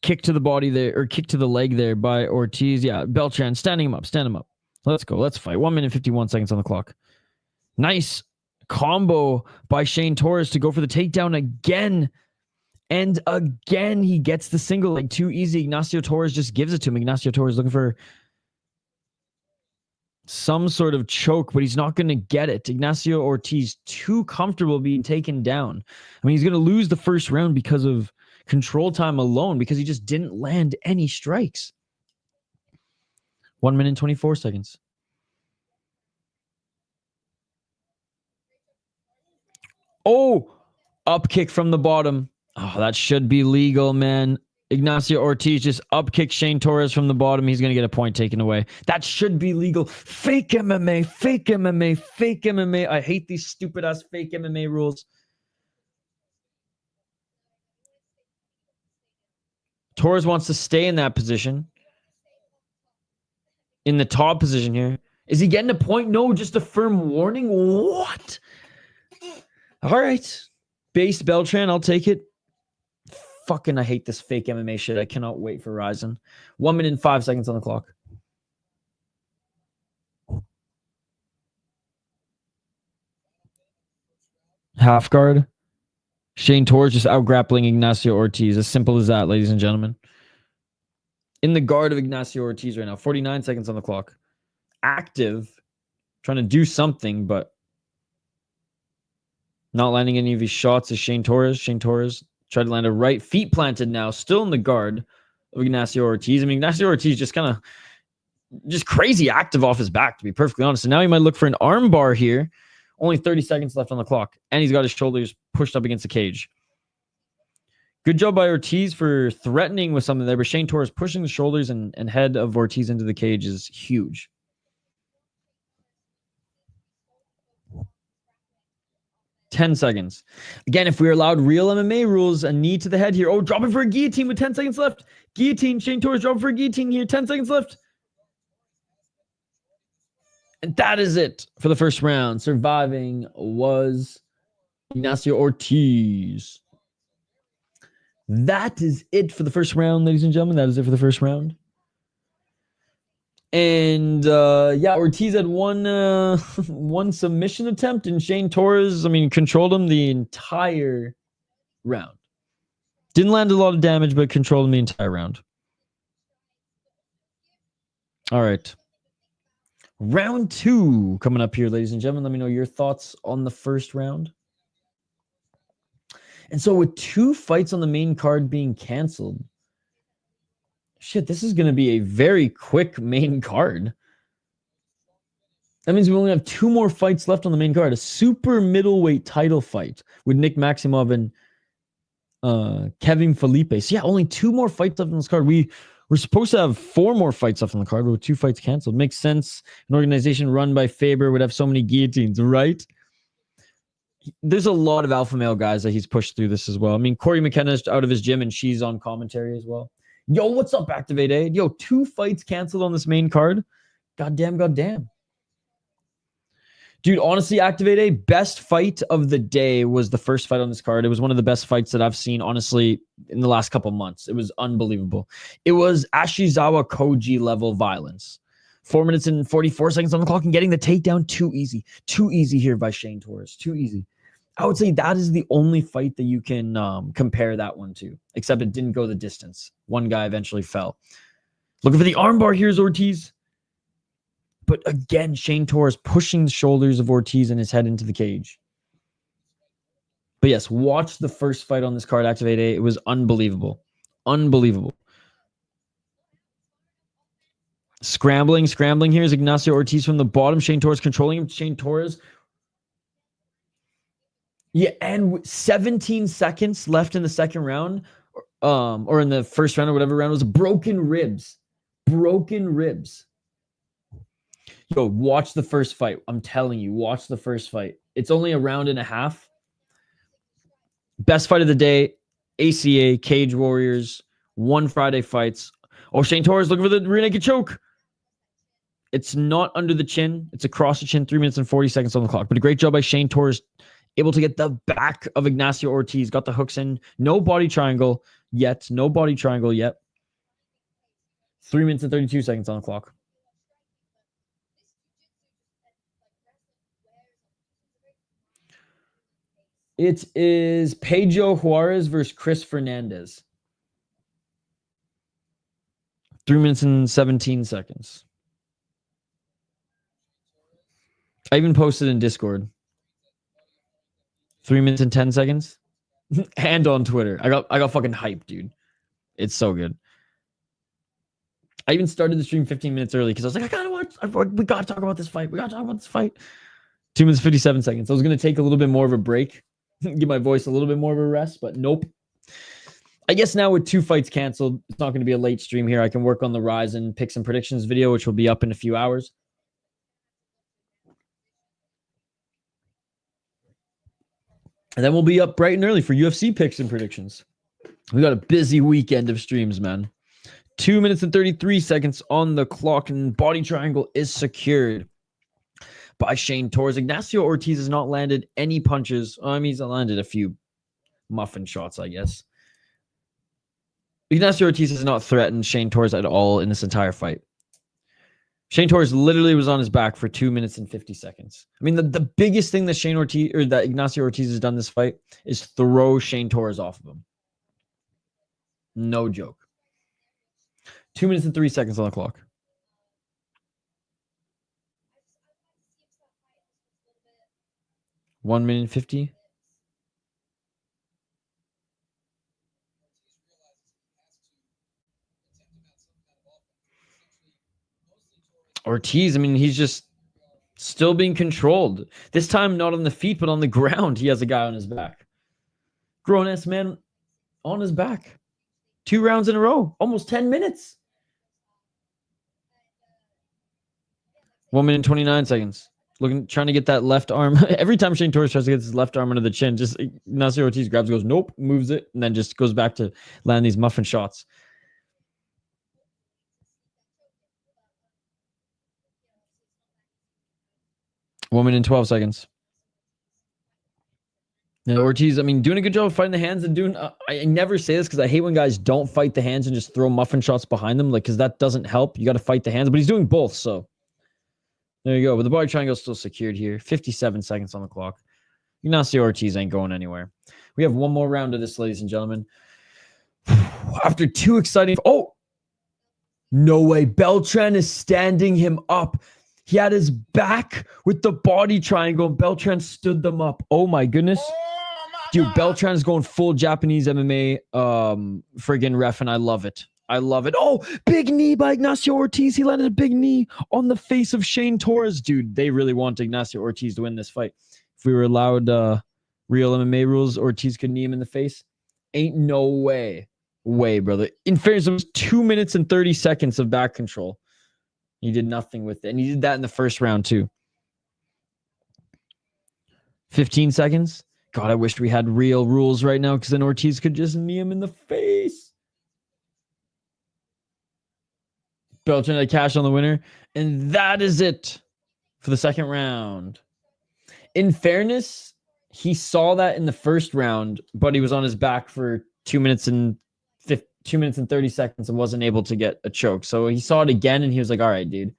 Kick to the body there, or kick to the leg there by Ortiz. Yeah, Beltran standing him up, stand him up. Let's go, let's fight. 1 minute, 51 seconds on the clock. Nice combo by Shane Torres to go for the takedown again. And again, he gets the single leg too easy. Ignacio Torres just gives it to him. Ignacio Torres looking for some sort of choke, but he's not going to get it. Ignacio Ortiz too comfortable being taken down. I mean, he's going to lose the first round because of control time alone, because he just didn't land any strikes. 1 minute and 24 seconds. Oh, up kick from the bottom. Oh, that should be legal, man. Ignacio Ortiz just up kicked Shane Torres from the bottom. He's going to get a point taken away. That should be legal. Fake MMA, fake MMA, fake MMA. I hate these stupid ass fake MMA rules. Torres wants to stay in that position. In the top position here. Is he getting a point? No, just a firm warning. What? All right. Base Beltran, I'll take it. Fucking, I hate this fake MMA shit. I cannot wait for Ryzen. 1 minute and 5 seconds on the clock. Half guard. Shane Torres just out-grappling Ignacio Ortiz. As simple as that, ladies and gentlemen. In the guard of Ignacio Ortiz right now. 49 seconds on the clock. Active. Trying to do something, but not landing any of his shots is Shane Torres. Shane Torres tried to land a right. Feet planted now. Still in the guard of Ignacio Ortiz. I mean, Ignacio Ortiz just kind of just crazy active off his back, to be perfectly honest. And now he might look for an arm bar here. Only 30 seconds left on the clock. And he's got his shoulders pushed up against the cage. Good job by Ortiz for threatening with something there. But Shane Torres pushing the shoulders and head of Ortiz into the cage is huge. Ten seconds. Again, if we allowed real MMA rules, a knee to the head here. Oh, dropping for a guillotine with 10 seconds left. Guillotine. Shane Torres dropping for a guillotine here. 10 seconds left. And that is it for the first round. Surviving was Ignacio Ortiz. That is it for the first round, ladies and gentlemen. That is it for the first round. And yeah, Ortiz had one one submission attempt, and Shane Torres, I mean, controlled him the entire round. Didn't land a lot of damage, but controlled him the entire round. All right. Round 2 coming up here, ladies and gentlemen. Let me know your thoughts on the first round. And so with 2 fights on the main card being canceled, shit, this is going to be a very quick main card. That means we only have 2 more fights left on the main card. A super middleweight title fight with Nick Maximov and Kevem Felipe. So yeah, only 2 more fights left on this card. We're supposed to have 4 more fights left on the card, but with 2 fights canceled. Makes sense. An organization run by Faber would have so many guillotines, right? There's a lot of alpha male guys that he's pushed through this as well. I mean, Kory McKenna's out of his gym and she's on commentary as well. Yo, what's up, Activate A? Yo, 2 fights canceled on this main card. Goddamn. Dude, honestly, Activate A, best fight of the day was the first fight on this card. It was one of the best fights that I've seen, honestly, in the last couple months. It was unbelievable. It was Ashizawa Koji level violence. 4 minutes and 44 seconds on the clock and getting the takedown. Too easy. Too easy here by Shane Torres. Too easy. I would say that is the only fight that you can compare that one to, except it didn't go the distance. One guy eventually fell. Looking for the armbar. Here's Ortiz. But again, Shane Torres pushing the shoulders of Ortiz and his head into the cage. But yes, watch the first fight on this card, Activate A. It was unbelievable. Unbelievable. Scrambling. Here's Ignacio Ortiz from the bottom. Shane Torres controlling him. Shane Torres. Yeah, and 17 seconds left in the second round, or in the first round or whatever round, was broken ribs. Yo, watch the first fight. I'm telling you, watch the first fight. It's only a round and a half. Best fight of the day, ACA, Cage Warriors, 1 Friday fights. Oh, Shane Torres looking for the rear naked choke. It's not under the chin. It's across the chin, 3 minutes and 40 seconds on the clock. But a great job by Shane Torres, able to get the back of Ignacio Ortiz. Got the hooks in. No body triangle yet. 3 minutes and 32 seconds on the clock. It is Pedro Juarez versus Chris Fernandez. 3 minutes and 17 seconds. I even posted in Discord. 3 minutes and 10 seconds. And on Twitter. I got fucking hyped, dude. It's so good. I even started the stream 15 minutes early because I was like, we gotta talk about this fight. 2 minutes 57 seconds. I was gonna take a little bit more of a break. Give my voice a little bit more of a rest, but nope. I guess now with 2 fights canceled, it's not going to be a late stream here. I can work on the Rise and Picks and Predictions video, which will be up in a few hours. And then we'll be up bright and early for UFC Picks and Predictions. We got a busy weekend of streams, man. 2 minutes and 33 seconds on the clock, and body triangle is secured by Shane Torres. Ignacio Ortiz has not landed any punches. I mean, he's landed a few muffin shots, I guess. Ignacio Ortiz has not threatened Shane Torres at all in this entire fight. Shane Torres literally was on his back for 2 minutes and 50 seconds. I mean, the biggest thing that Ignacio Ortiz has done this fight is throw Shane Torres off of him. No joke. 2 minutes and 3 seconds on the clock. One minute 50. Ortiz, I mean, he's just still being controlled. This time, not on the feet, but on the ground. He has a guy on his back. Grown-ass man on his back. 2 rounds in a row. Almost 10 minutes. 1 minute 29 seconds. Trying to get that left arm. Every time Shane Torres tries to get his left arm under the chin, just Ignacio Ortiz grabs, goes, nope, moves it, and then just goes back to land these muffin shots. One minute and 12 seconds. Ortiz, I mean, doing a good job of fighting the hands and doing. I never say this because I hate when guys don't fight the hands and just throw muffin shots behind them, like because that doesn't help. You got to fight the hands, but he's doing both. So there you go. But the body triangle is still secured here. 57 seconds on the clock. Ignacio Ortiz ain't going anywhere. We have one more round of this, ladies and gentlemen. After two exciting. Oh, no way! Beltran is standing him up. He had his back with the body triangle. Beltran stood them up. Oh my goodness. Dude, Beltran is going full Japanese MMA friggin' ref, and I love it. I love it. Oh, big knee by Ignacio Ortiz. He landed a big knee on the face of Shane Torres. Dude, they really want Ignacio Ortiz to win this fight. If we were allowed real MMA rules, Ortiz could knee him in the face. Ain't no way. Way, brother. In fairness, it was 2 minutes and 30 seconds of back control. He did nothing with it. And he did that in the first round, too. 15 seconds. God, I wish we had real rules right now because then Ortiz could just knee him in the face. Beltran had cash on the winner. And that is it for the second round. In fairness, he saw that in the first round, but he was on his back for 2 minutes and 30 seconds and wasn't able to get a choke. So he saw it again and he was like, all right, dude.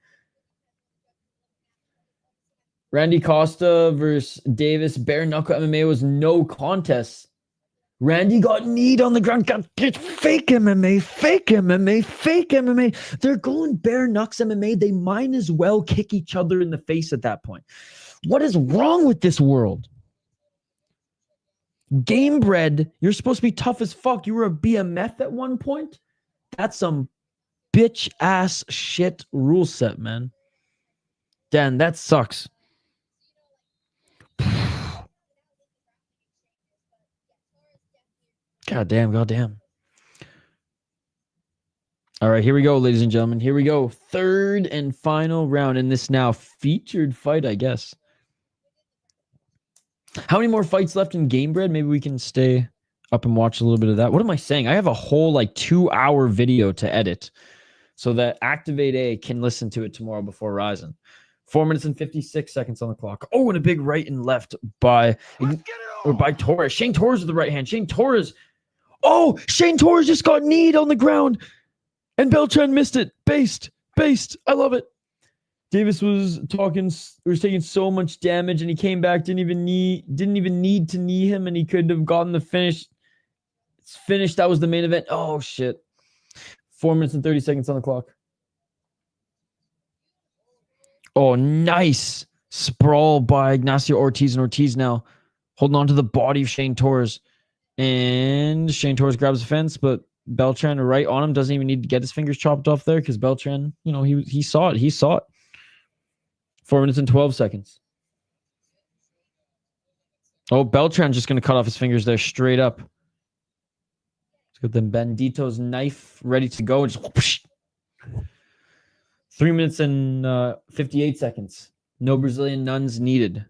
Randy Costa versus Davis. Bare knuckle MMA was no contest. Randy got kneed on the ground. Got fake MMA, fake MMA, fake MMA. They're going bare knucks MMA. They might as well kick each other in the face at that point. What is wrong with this world? Game bred, you're supposed to be tough as fuck. You were a BMF at one point? That's some bitch ass shit rule set, man. Dan, that sucks. God damn. All right, here we go, ladies and gentlemen. Here we go. Third and final round in this now featured fight, I guess. How many more fights left in Game Bread? Maybe we can stay up and watch a little bit of that. What am I saying? I have a whole 2-hour video to edit so that Activate A can listen to it tomorrow before Ryzen. 4 minutes and 56 seconds on the clock. Oh, and a big right and left by Torres. Shane Torres with the right hand. Shane Torres. Oh, Shane Torres just got kneed on the ground. And Beltran missed it. Based. I love it. Davis was taking so much damage, and he came back, didn't even need to knee him, and he could have gotten the finish. It's finished. That was the main event. Oh shit. 4 minutes and 30 seconds on the clock. Oh, nice sprawl by Ignacio Ortiz, and Ortiz now holding on to the body of Shane Torres. And Shane Torres grabs the fence, but Beltran right on him, doesn't even need to get his fingers chopped off there because Beltran, he saw it. 4 minutes and 12 seconds. Oh, Beltran's just going to cut off his fingers there straight up. Let's get the Bandito's knife ready to go. Just whoosh. 3 minutes and 58 seconds. No Brazilian nuns needed.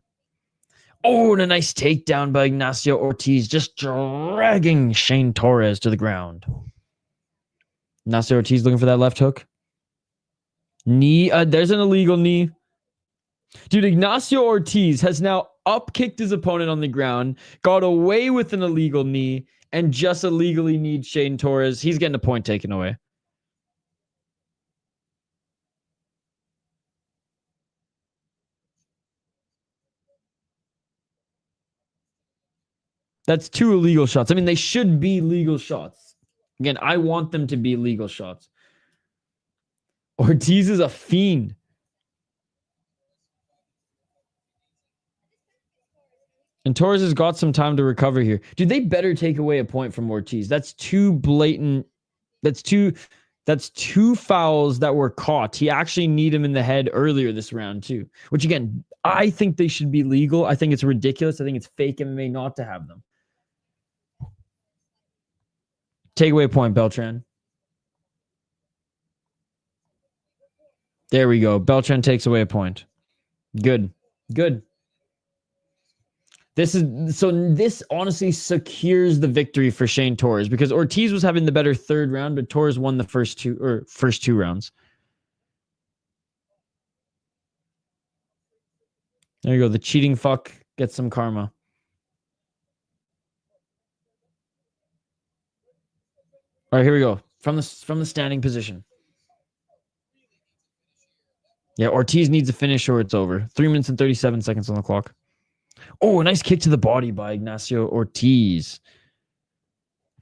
Oh, and a nice takedown by Ignacio Ortiz, just dragging Shane Torres to the ground. Ignacio Ortiz looking for that left hook. Knee. There's an illegal knee. Dude, Ignacio Ortiz has now up-kicked his opponent on the ground, got away with an illegal knee, and just illegally kneed Shane Torres. He's getting a point taken away. That's 2 illegal shots. I mean, they should be legal shots. Again, I want them to be legal shots. Ortiz is a fiend. And Torres has got some time to recover here. Dude, they better take away a point from Ortiz. That's too blatant. That's two fouls that were caught. He actually kneed him in the head earlier this round too. Which again, I think they should be legal. I think it's ridiculous. I think it's fake MMA not to have them. Take away a point, Beltran. There we go. Beltran takes away a point. Good. This honestly secures the victory for Shane Torres because Ortiz was having the better third round, but Torres won the first two rounds. There you go. The cheating fuck gets some karma. All right, here we go. From the standing position. Yeah, Ortiz needs a finish or it's over. 3 minutes and 37 seconds on the clock. Oh, a nice kick to the body by Ignacio Ortiz.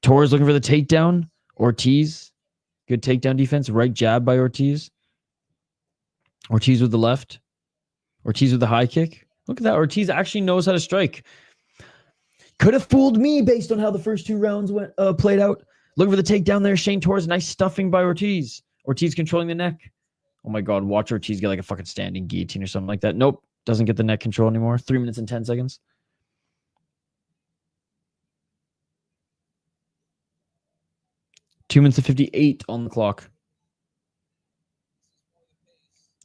Torres looking for the takedown. Ortiz. Good takedown defense. Right jab by Ortiz. Ortiz with the left. Ortiz with the high kick. Look at that. Ortiz actually knows how to strike. Could have fooled me based on how the first 2 rounds played out. Looking for the takedown there. Shane Torres. Nice stuffing by Ortiz. Ortiz controlling the neck. Oh my God. Watch Ortiz get like a fucking standing guillotine or something like that. Nope. Doesn't get the neck control anymore. 3 minutes and 10 seconds. Two minutes and 58 on the clock.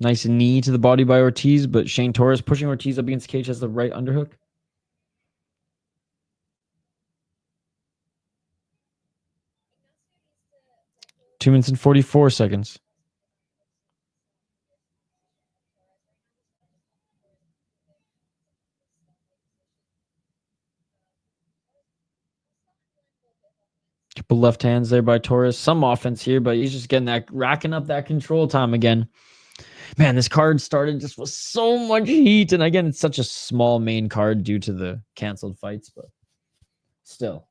Nice knee to the body by Ortiz, but Shane Torres pushing Ortiz up against the cage has the right underhook. Two minutes and 44 seconds. Couple left hands there by Torres. Some offense here, but he's just getting that, racking up that control time again. Man, this card started just with so much heat. And again, it's such a small main card due to the canceled fights, but still.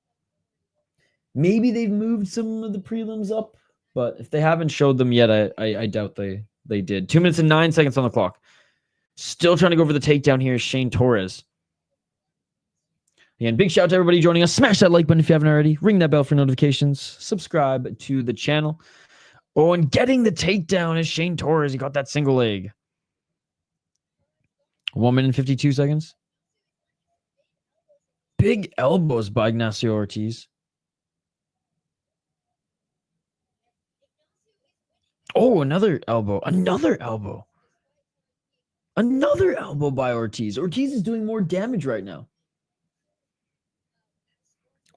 Maybe they've moved some of the prelims up, but if they haven't showed them yet, I doubt they did. 2 minutes and 9 seconds on the clock. Still trying to go for the takedown here is Shane Torres. Again, big shout out to everybody joining us. Smash that like button if you haven't already. Ring that bell for notifications. Subscribe to the channel. Oh, and getting the takedown is Shane Torres. He got that single leg. 1 minute and 52 seconds. Big elbows by Ignacio Ortiz. Oh, another elbow. Another elbow. Another elbow by Ortiz. Ortiz is doing more damage right now.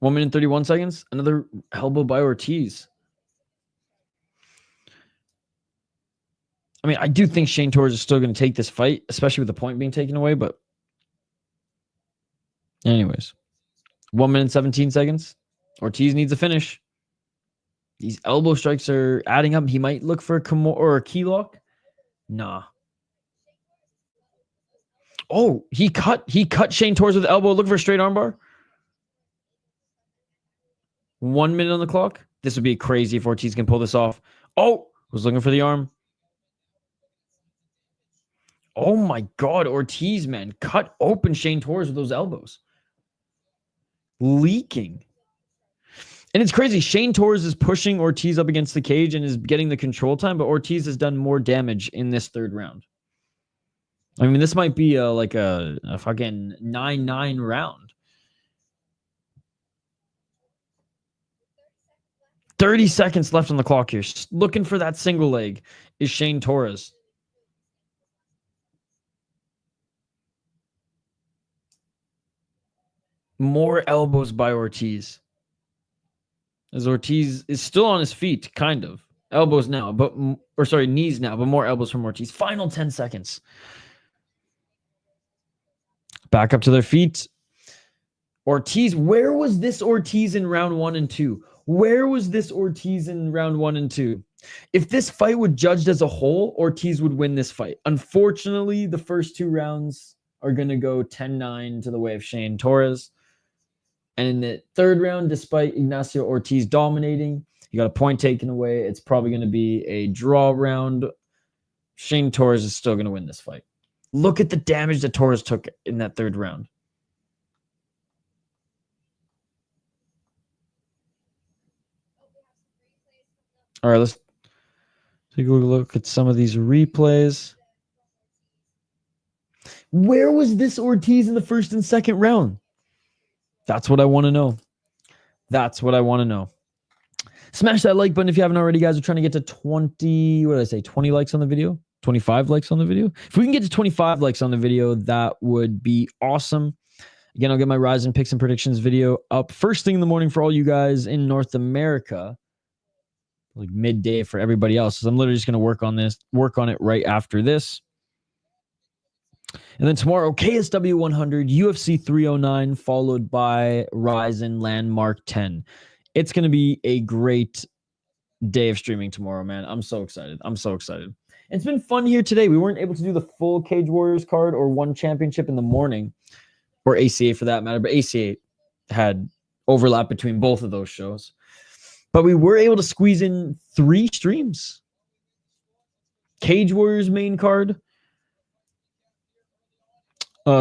1 minute and 31 seconds. Another elbow by Ortiz. I mean, I do think Shane Torres is still going to take this fight, especially with the point being taken away, but anyways. 1 minute and 17 seconds. Ortiz needs a finish. These elbow strikes are adding up. He might look for a key lock. Nah. Oh, he cut Shane Torres with the elbow. Look for a straight armbar. 1 minute on the clock. This would be crazy if Ortiz can pull this off. Oh, was looking for the arm. Oh my God, Ortiz, man, cut open Shane Torres with those elbows. Leaking. And it's crazy. Shane Torres is pushing Ortiz up against the cage and is getting the control time, but Ortiz has done more damage in this third round. I mean, this might be like a fucking 9-9 round. 30 seconds left on the clock here. Looking for that single leg is Shane Torres. More elbows by Ortiz. As Ortiz is still on his feet, kind of. Elbows now, knees now, but more elbows from Ortiz. Final 10 seconds. Back up to their feet. Ortiz, where was this Ortiz in round 1 and 2? Where was this Ortiz in round 1 and 2? If this fight were judged as a whole, Ortiz would win this fight. Unfortunately, the first 2 rounds are going to go 10-9 to the way of Shane Torres. And in the third round, despite Ignacio Ortiz dominating, he got a point taken away. It's probably going to be a draw round. Shane Torres is still going to win this fight. Look at the damage that Torres took in that third round. All right, let's take a look at some of these replays. Where was this Ortiz in the first and second round? That's what I want to know. That's what I want to know. Smash that like button if you haven't already, guys. We're trying to get to 20, what did I say, 20 likes on the video? 25 likes on the video? If we can get to 25 likes on the video, that would be awesome. Again, I'll get my Rise and Picks and Predictions video up first thing in the morning for all you guys in North America. Like midday for everybody else. So I'm literally just going to work on it right after this. And then tomorrow, KSW 100, UFC 309, followed by Rise and Landmark 10. It's going to be a great day of streaming tomorrow, man. I'm so excited. I'm so excited. It's been fun here today. We weren't able to do the full Cage Warriors card or one championship in the morning, or ACA for that matter, but ACA had overlap between both of those shows. But we were able to squeeze in 3 streams. Cage Warriors main card,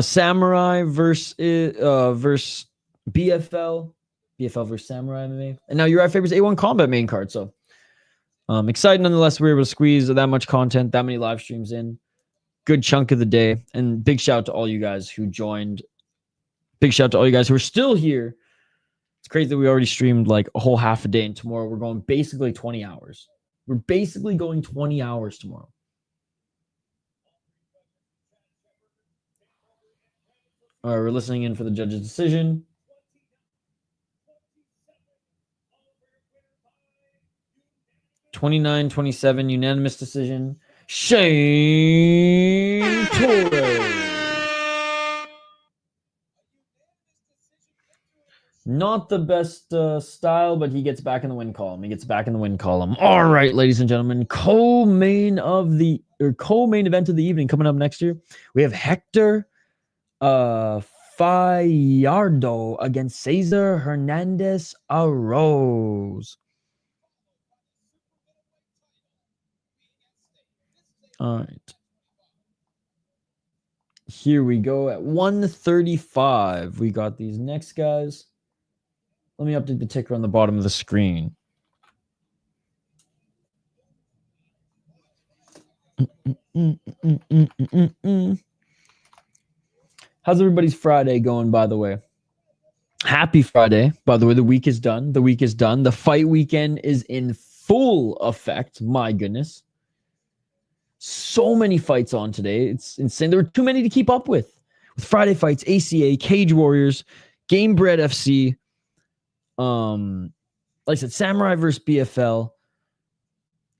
Samurai versus BFL versus Samurai MMA, and now Urijah Faber's A1 Combat main card. So excited nonetheless. We were able to squeeze that much content, that many live streams in. Good chunk of the day, and big shout out to all you guys who joined. Big shout out to all you guys who are still here. It's crazy that we already streamed like a whole half a day, and tomorrow we're going basically 20 hours. We're basically going 20 hours tomorrow. All right, we're listening in for the judge's decision. (29-27) unanimous decision. Shane Torres. Not the best style, but he gets back in the win column. All right, ladies and gentlemen, co-main event of the evening coming up next year. We have Hector Fajardo against Cesar Hernandez-Arauz. All right. Here we go at 135. We got these next guys. Let me update the ticker on the bottom of the screen. How's everybody's Friday going, by the way? Happy Friday. By the way, the week is done. The fight weekend is in full effect. My goodness. So many fights on today. It's insane. There were too many to keep up with. With Friday fights, ACA, Cage Warriors, Game Bread FC, like I said, Samurai versus BFL,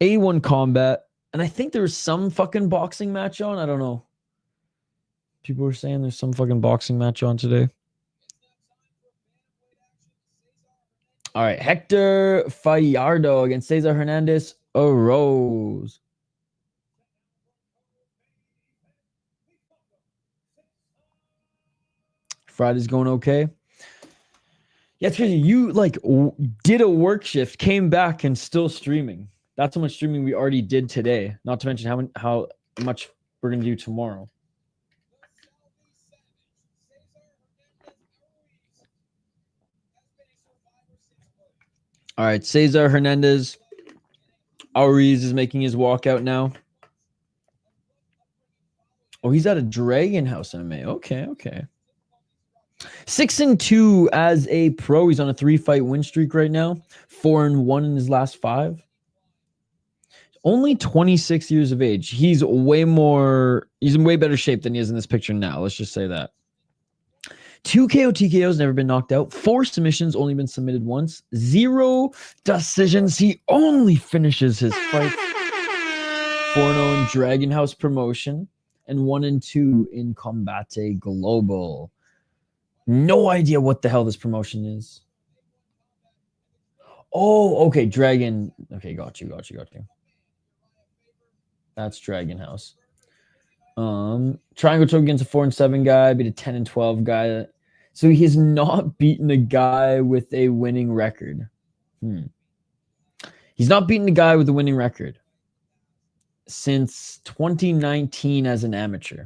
A1 Combat, and I think there was some fucking boxing match on. I don't know. People were saying there's some fucking boxing match on today. All right, Hector Fajardo against Cesar Hernandez-Arauz. Friday's going okay. Yeah, it's crazy. You like did a work shift, came back, and still streaming. That's how much streaming we already did today. Not to mention how much we're gonna do tomorrow. All right, Cesar Hernandez-Arauz is making his walkout now. Oh, he's at a Dragon House MMA. Okay. 6-2 as a pro. He's on a 3-fight win streak right now. 4-1 in his last 5. Only 26 years of age. He's in way better shape than he is in this picture now. Let's just say that. 2 KO TKOs, never been knocked out. 4 submissions, only been submitted once. 0 decisions. He only finishes his fights. 4-0 in Dragon House promotion and 1-2 in Combate Global. No idea what the hell this promotion is. Oh, okay, Dragon. Okay, got you. That's Dragon House. Triangle choke against a 4-7 guy, beat a 10-12 guy. So he has not beaten a guy with a winning record. He's not beaten a guy with a winning record since 2019 as an amateur.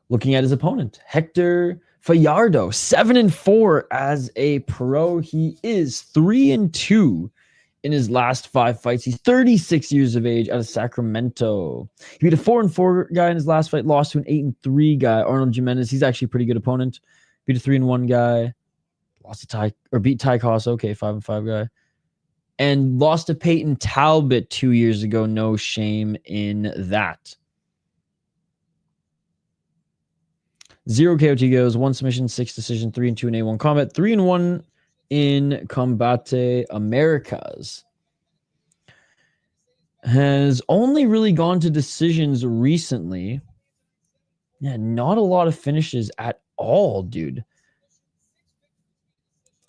Looking at his opponent, Hector Fajardo, 7-4 as a pro. He is 3-2 in his last 5 fights. He's 36 years of age, out of Sacramento. He beat a 4-4 guy in his last fight, lost to an 8-3 guy, Arnold Jimenez. He's actually a pretty good opponent. Beat a 3-1 guy, beat Ty Costa, okay, 5-5 guy. And lost to Peyton Talbot 2 years ago. No shame in that. 0 KO TKOs, 1 submission, 6 decision, 3-2 in A1 Combat, 3-1 in Combate Americas. Has only really gone to decisions recently. Yeah, not a lot of finishes at all, dude.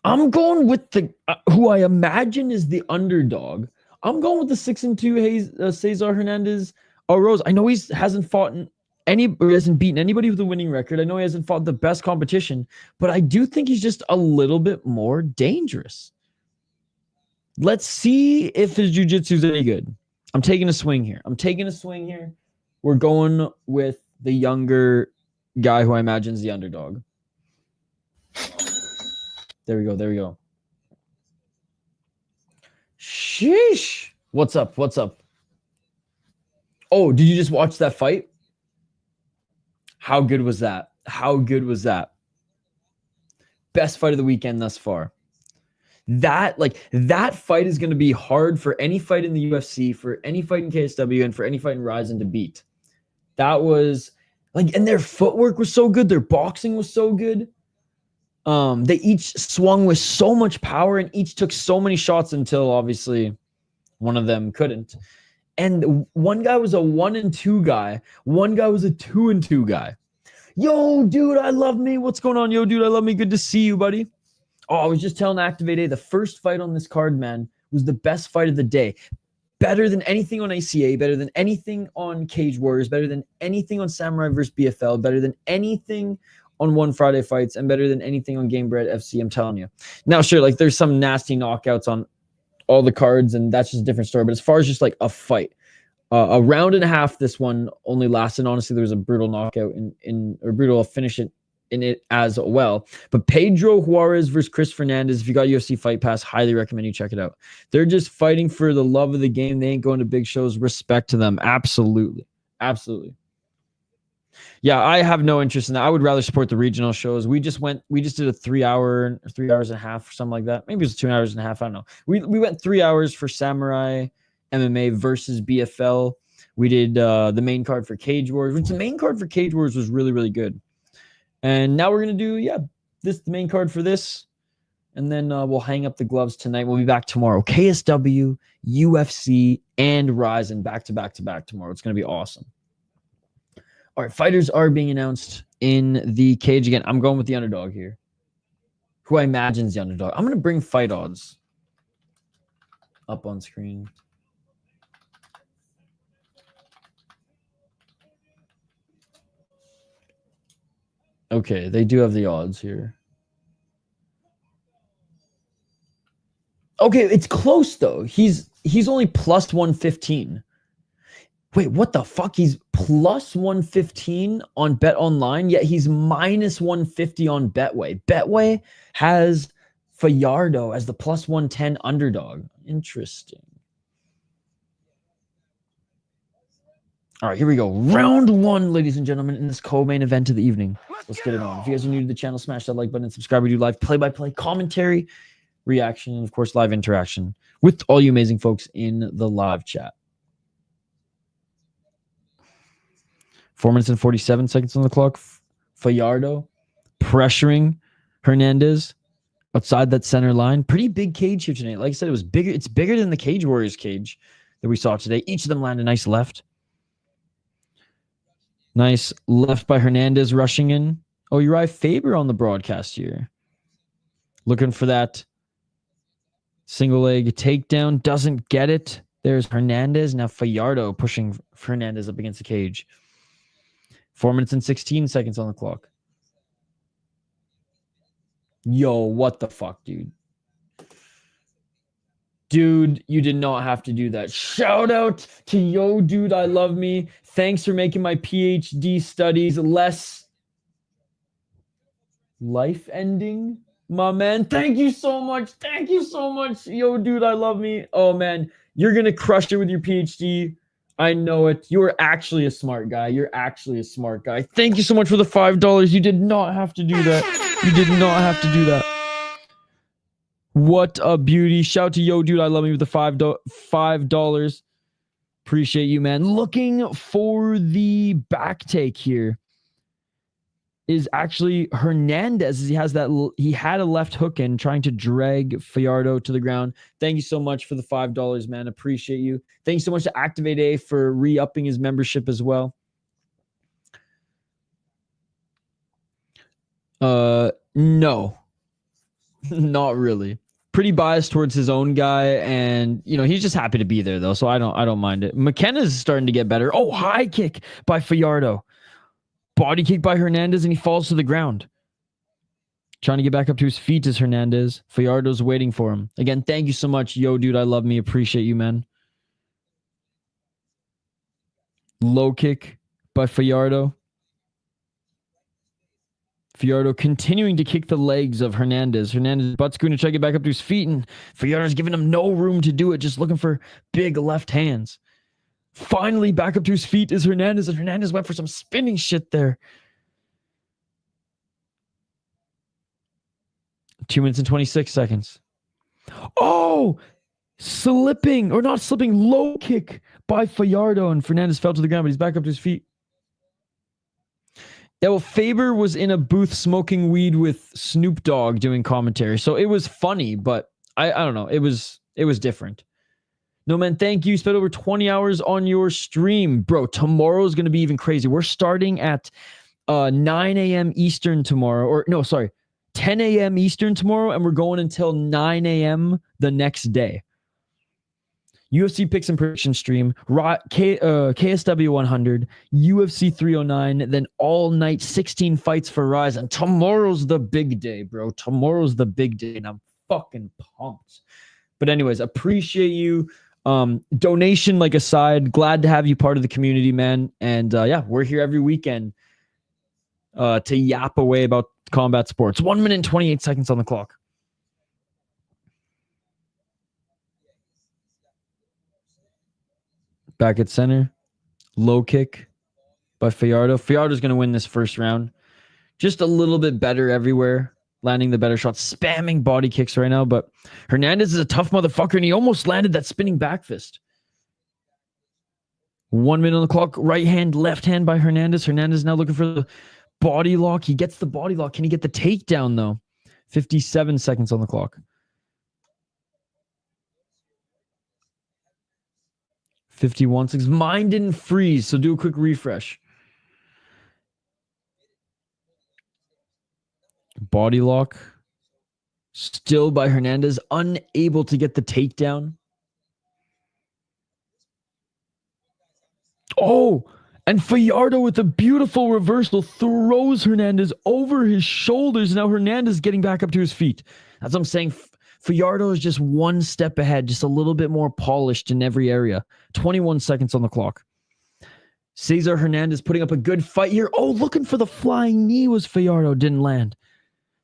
I'm going with the who I imagine is the underdog. I'm going with the 6-2 Cesar Hernandez-Arauz. I know he hasn't fought or hasn't beaten anybody with a winning record. I know he hasn't fought the best competition, but I do think he's just a little bit more dangerous. Let's see if his jiu-jitsu is any good. I'm taking a swing here. We're going with the younger guy who I imagine is the underdog. There we go. Sheesh. What's up? Oh, did you just watch that fight? How good was that? Best fight of the weekend thus far. That fight is going to be hard for any fight in the UFC, for any fight in KSW, and for any fight in Ryzen to beat. That was and their footwork was so good. Their boxing was so good. They each swung with so much power and each took so many shots until obviously one of them couldn't. And one guy was a 1-2 guy. One guy was a 2-2 guy. Yo, dude, I love me. What's going on? Yo, dude, I love me. Good to see you, buddy. Oh, I was just telling Activate A, the first fight on this card, man, was the best fight of the day. Better than anything on ACA, better than anything on Cage Warriors, better than anything on Samurai vs. BFL, better than anything on One Friday Fights, and better than anything on Gamebred FC, I'm telling you. Now, sure, there's some nasty knockouts on all the cards, and that's just a different story. But as far as just a fight, a round and a half, this one only lasted. Honestly, there was a brutal knockout or brutal finish in it as well. But Pedro Juarez versus Chris Fernandez, if you got UFC Fight Pass, highly recommend you check it out. They're just fighting for the love of the game. They ain't going to big shows. Respect to them. Absolutely. Yeah, I have no interest in that. I would rather support the regional shows. We just did a 3 hours and a half or something like that. Maybe it was 2 hours and a half. I don't know. We went 3 hours for Samurai MMA versus BFL. We did the main card for Cage Wars, which the main card for Cage Wars was really, really good. And now we're going to do, the main card for this. And then we'll hang up the gloves tonight. We'll be back tomorrow. KSW, UFC, and Ryzen back to back tomorrow. It's going to be awesome. All right, fighters are being announced in the cage again. I'm going with the underdog here, who I imagine is the underdog. I'm going to bring fight odds up on screen. Okay, they do have the odds here. Okay, it's close though. He's only plus 115. Wait, what the fuck? He's plus 115 on Bet Online, yet he's minus 150 on Betway. Betway has Fajardo as the plus 110 underdog. Interesting. All right, here we go. Round one, ladies and gentlemen, in this co-main event of the evening. Let's get it on. If you guys are new to the channel, smash that like button and subscribe. We do live play-by-play commentary, reaction, and of course, live interaction with all you amazing folks in the live chat. 4 minutes and 47 seconds on the clock. Fajardo pressuring Hernandez outside that center line. Pretty big cage here tonight. Like I said, it was bigger. It's bigger than the Cage Warriors cage that we saw today. Each of them landed a nice left. Nice left by Hernandez rushing in. Oh, Urijah Faber on the broadcast here. Looking for that single leg takedown. Doesn't get it. There's Hernandez. Now Fajardo pushing Fernandez up against the cage. 4 minutes and 16 seconds on the clock. Yo, what the fuck, dude? Dude, you did not have to do that. Shout out to Yo, dude, I love me. Thanks for making my PhD studies less life-ending, my man. Thank you so much. Thank you so much. Yo, dude, I love me. Oh, man, you're going to crush it with your PhD. I know it. You are actually a smart guy. You're actually a smart guy. Thank you so much for the $5. You did not have to do that. You did not have to do that. What a beauty. Shout out to Yo, dude, I love me with the $5. Appreciate you, man. Looking for the back take here is actually Hernandez. He had a left hook in trying to drag Fajardo to the ground. Thank you so much for the $5, man. Appreciate you. Thank you so much to Activate A for re-upping his membership as well. No. Not really. Pretty biased towards his own guy, and he's just happy to be there though, so I don't mind it. McKenna's starting to get better. Oh, high kick by Fajardo. Body kick by Hernandez, and he falls to the ground. Trying to get back up to his feet is Hernandez. Fajardo's waiting for him. Again, thank you so much. Yo, dude, I love me. Appreciate you, man. Low kick by Fajardo. Fajardo continuing to kick the legs of Hernandez. Hernandez butt screwing to try to get back up to his feet, and Fajardo's giving him no room to do it, just looking for big left hands. Finally, back up to his feet is Hernandez, and Hernandez went for some spinning shit there. 2 minutes and 26 seconds. Oh! Slipping, or not slipping, low kick by Fajardo, and Fernandez fell to the ground, but he's back up to his feet. Yeah, well, Faber was in a booth smoking weed with Snoop Dogg doing commentary, so it was funny, but I don't know. It was different. No, man, thank you. Spent over 20 hours on your stream. Bro, tomorrow's going to be even crazy. We're starting at 9 a.m. Eastern tomorrow. Or, no, sorry, 10 a.m. Eastern tomorrow, and we're going until 9 a.m. the next day. UFC picks and prediction stream, KSW 100, UFC 309, then all night 16 fights for Rise. And tomorrow's the big day, bro. Tomorrow's the big day, and I'm fucking pumped. But anyways, appreciate you. Donation like aside, glad to have you part of the community, man. And yeah, we're here every weekend to yap away about combat sports. 1 minute and 28 seconds on the clock. Back at center. Low kick by Fajardo. Fajardo's going to win this first round. Just a little bit better everywhere. Landing the better shots. Spamming body kicks right now. But Hernandez is a tough motherfucker, and he almost landed that spinning back fist. 1 minute on the clock. Right hand, left hand by Hernandez. Hernandez now looking for the body lock. He gets the body lock. Can he get the takedown, though? 57 seconds on the clock. 51 seconds. Mine didn't freeze, so do a quick refresh. Body lock. Still by Hernandez. Unable to get the takedown. Oh, and Fajardo with a beautiful reversal throws Hernandez over his shoulders. Now Hernandez getting back up to his feet. That's what I'm saying. Fajardo is just one step ahead, just a little bit more polished in every area. 21 seconds on the clock. Cesar Hernandez putting up a good fight here. Oh, looking for the flying knee was Fajardo. Didn't land.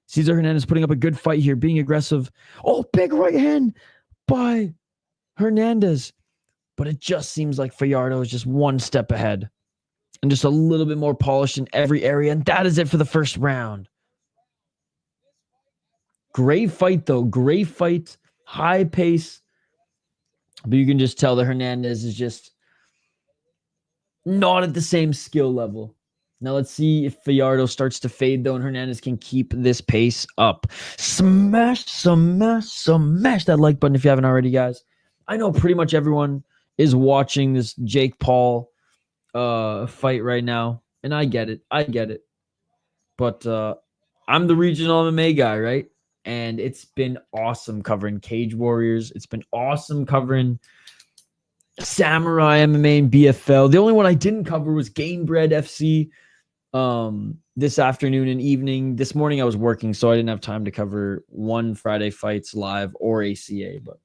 Cesar Hernandez putting up a good fight here, being aggressive. Oh, big right hand by Hernandez. But it just seems like Fajardo is just one step ahead and just a little bit more polished in every area. And that is it for the first round. Great fight, though. Great fight. High pace. But you can just tell that Hernandez is just not at the same skill level. Now let's see if Fajardo starts to fade, though, and Hernandez can keep this pace up. Smash that like button if you haven't already, guys. I know pretty much everyone is watching this Jake Paul fight right now, and I get it. But I'm the regional MMA guy, right? And it's been awesome covering Cage Warriors. It's been awesome covering Samurai MMA and BFL. The only one I didn't cover was Gamebred FC this afternoon and evening. This morning I was working, so I didn't have time to cover one Friday Fights live or ACA, but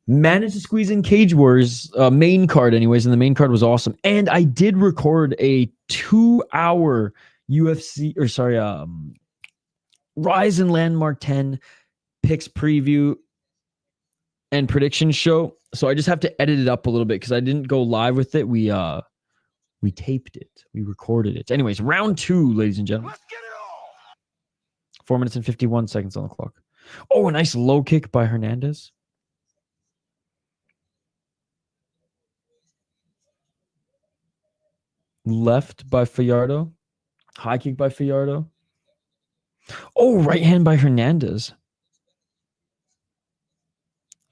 managed to squeeze in Cage Wars main card anyways, and the main card was awesome. And I did record a 2-hour Rise and Landmark 10 picks preview and prediction show. So I just have to edit it up a little bit because I didn't go live with it. We taped it. We recorded it. Anyways, round 2, ladies and gentlemen. Let's get it all. 4 minutes and 51 seconds on the clock. Oh, a nice low kick by Hernandez. Left by Fajardo. High kick by Fajardo. Oh, right hand by Hernandez.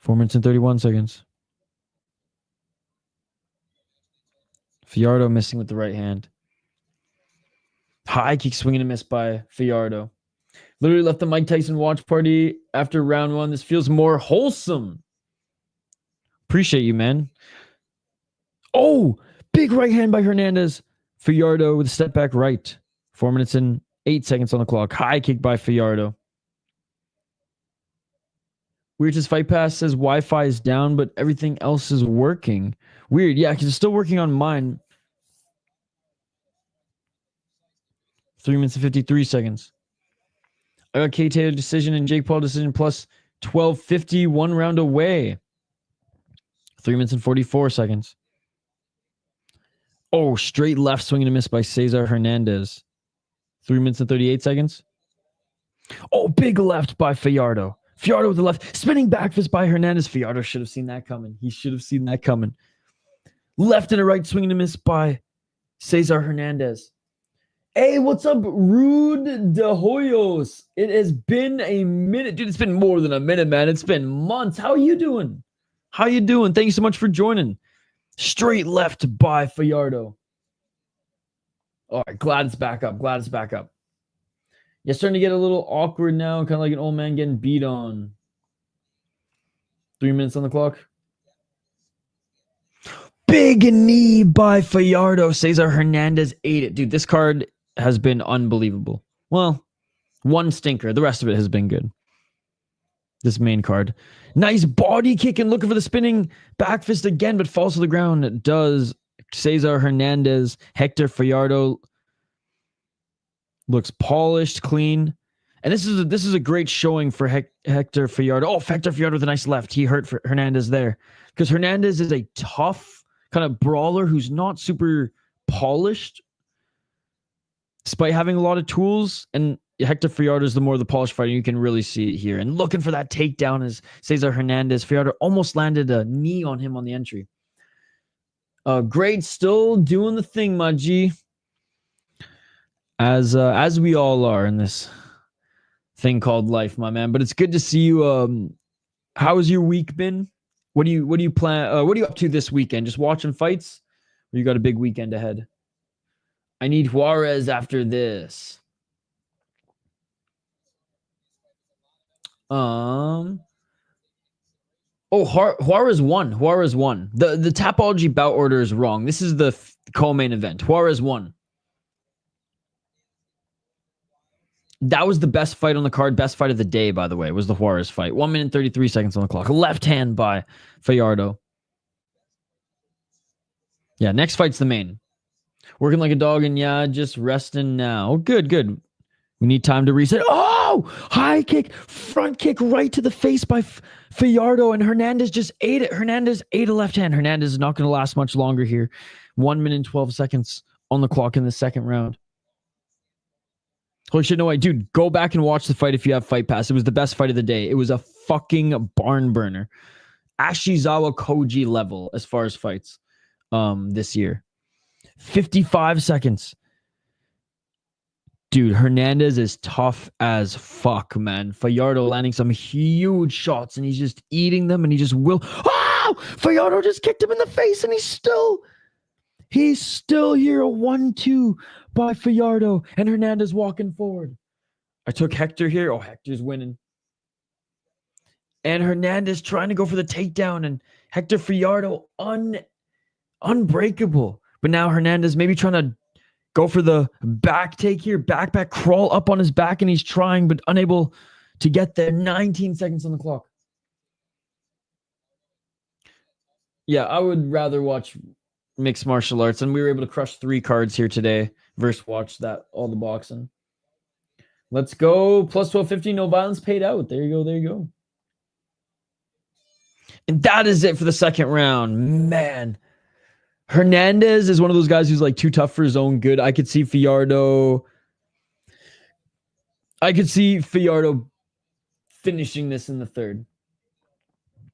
4 minutes and 31 seconds. Fajardo missing with the right hand. High kick swinging and miss by Fajardo. Literally left the Mike Tyson watch party after round 1. This feels more wholesome. Appreciate you, man. Oh, big right hand by Hernandez. Fajardo with a step back right. 4 minutes and 8 seconds on the clock. High kick by Fajardo. Weird's fight pass says Wi-Fi is down, but everything else is working. Weird. Yeah, because it's still working on mine. 3 minutes and 53 seconds. I got K. Taylor decision and Jake Paul decision plus 12:50, 1 round away. 3 minutes and 44 seconds. Oh, straight left swing and a miss by Cesar Hernandez. 3 minutes and 38 seconds. Oh, big left by Fajardo. Fajardo with the left. Spinning back fist by Hernandez. Fajardo should have seen that coming. He should have seen that coming. Left and a right swing and a miss by Cesar Hernandez. Hey, what's up, Rude de Hoyos? It has been a minute. Dude, it's been more than a minute, man. It's been months. How are you doing? How you doing? Thank you so much for joining. Straight left by Fajardo. All right, glad it's back up. Glad it's back up. Yeah, starting to get a little awkward now, kind of like an old man getting beat on. 3 minutes on the clock. Big knee by Fajardo. Cesar Hernandez ate it. Dude, this card has been unbelievable. Well, one stinker. The rest of it has been good. This main card. Nice body kick and looking for the spinning back fist again, but falls to the ground. It does. Cesar Hernandez. Hector Fajardo looks polished, clean. And this is a great showing for Hector Fajardo. Oh, Hector Fajardo with a nice left. He hurt for Hernandez there. Because Hernandez is a tough kind of brawler who's not super polished, despite having a lot of tools. And Hector Fajardo is the more the polished fighter. You can really see it here. And looking for that takedown is Cesar Hernandez. Fajardo almost landed a knee on him on the entry. Great, still doing the thing, my G. As we all are in this thing called life, my man. But it's good to see you. How has your week been? What do you plan? What are you up to this weekend? Just watching fights? Or you got a big weekend ahead? I need Juarez after this. Oh, Juarez won. Juarez won. The Tapology bout order is wrong. This is the co-main event. Juarez won. That was the best fight on the card. Best fight of the day, by the way, was the Juarez fight. 1 minute 33 seconds on the clock. Left hand by Fajardo. Yeah, next fight's the main. Working like a dog and yeah, just resting now. Good. We need time to reset. Oh! High kick, front kick right to the face by Fajardo, and Hernandez just ate it. Hernandez ate a left hand. Hernandez is not going to last much longer here. 1 minute and 12 seconds on the clock in the second round. Holy shit, no way. Dude, go back and watch the fight if you have Fight Pass. It was the best fight of the day. It was a fucking barn burner. Ashizawa Koji level as far as fights this year. 55 seconds. Dude, Hernandez is tough as fuck, man. Fajardo landing some huge shots, and he's just eating them, and he just will. Oh! Fajardo just kicked him in the face, and he's still here. A 1-2 by Fajardo, and Hernandez walking forward. I took Hector here. Oh, Hector's winning. And Hernandez trying to go for the takedown, and Hector Fajardo unbreakable. But now Hernandez maybe trying to go for the back take here. Back crawl up on his back, and he's trying but unable to get there. 19 seconds on the clock. Yeah, I would rather watch mixed martial arts, and we were able to crush 3 cards here today versus watch all the boxing. Let's go. Plus 1250, no violence paid out. There you go. And that is it for the second round. Man, Hernandez is one of those guys who's like too tough for his own good. I could see Fajardo finishing this in the third.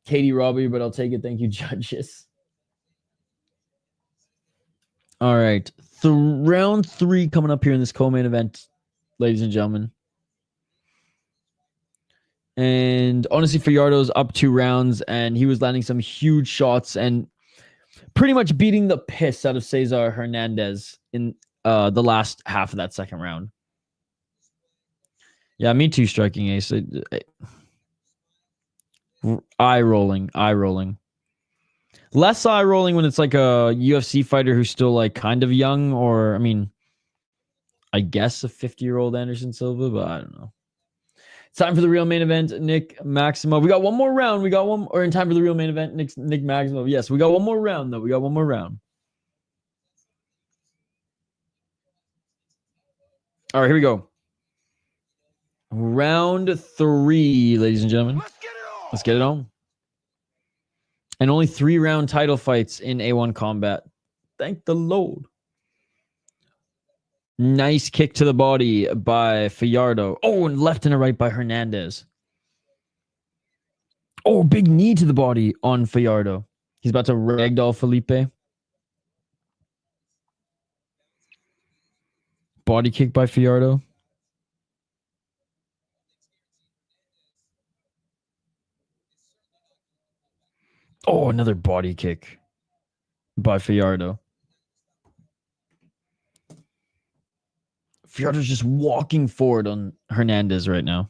Katie Robbie, but I'll take it. Thank you, judges. All right. Round 3 coming up here in this co-main event, ladies and gentlemen. And honestly, Fajardo's up 2 rounds, and he was landing some huge shots and pretty much beating the piss out of Cesar Hernandez in the last half of that second round. Yeah, me too, striking ace. Eye rolling. Less eye rolling when it's like a UFC fighter who's still like kind of young, or I mean, I guess a 50-year-old Anderson Silva, but I don't know. It's time for the real main event, Nick Maximov. We got one more round. Or in time for the real main event, Nick Maximov. Yes, we got one more round, though. All right, here we go. Round 3, ladies and gentlemen. Let's get it on. And only 3-round title fights in A1 Combat. Thank the Lord. Nice kick to the body by Fajardo. Oh, and left and a right by Hernandez. Oh, big knee to the body on Fajardo. He's about to ragdoll Felipe. Body kick by Fajardo. Oh, another body kick by Fajardo. Fajardo's just walking forward on Hernandez right now.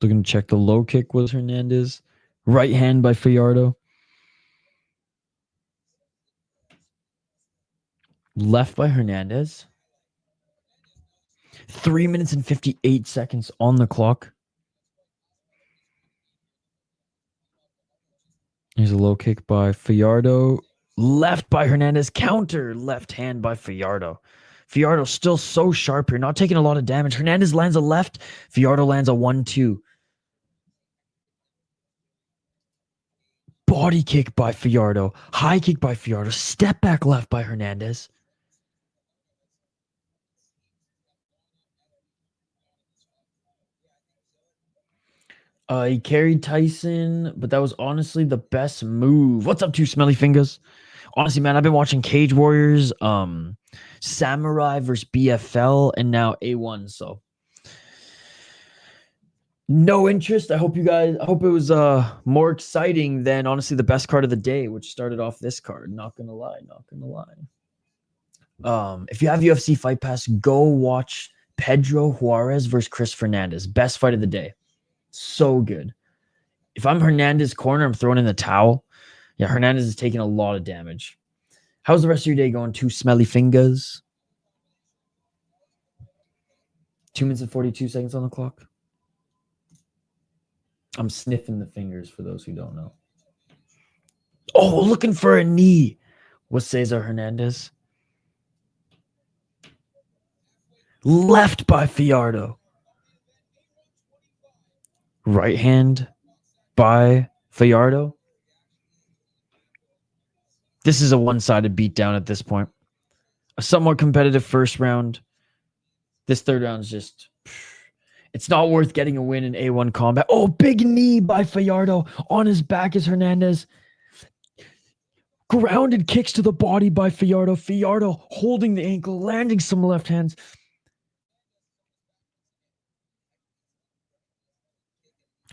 Looking to check the low kick was Hernandez. Right hand by Fajardo. Left by Hernandez. 3 minutes and 58 seconds on the clock. Here's a low kick by Fajardo. Left by Hernandez. Counter left hand by Fajardo. Fajardo still so sharp here. Not taking a lot of damage. Hernandez lands a left. Fajardo lands a 1-2. Body kick by Fajardo. High kick by Fajardo. Step back left by Hernandez. He carried Tyson, but that was honestly the best move. What's up, two smelly fingers? Honestly, man, I've been watching Cage Warriors, Samurai versus BFL, and now A1. So no interest. I hope it was more exciting than honestly the best card of the day, which started off this card. Not gonna lie. If you have UFC Fight Pass, go watch Pedro Juarez versus Chris Fernandez. Best fight of the day. So good. If I'm Hernandez corner, I'm throwing in the towel. Yeah, Hernandez is taking a lot of damage. How's the rest of your day going? Two smelly fingers. 2 minutes and 42 seconds on the clock. I'm sniffing the fingers for those who don't know. Oh, looking for a knee. Was Cesar Hernandez. Left by Fajardo. Right hand by Fajardo. This is a one-sided beatdown at this point. A somewhat competitive first round. This third round is just... It's not worth getting a win in A1 Combat. Oh, big knee by Fajardo. On his back is Hernandez. Grounded kicks to the body by Fajardo. Fajardo holding the ankle, landing some left hands.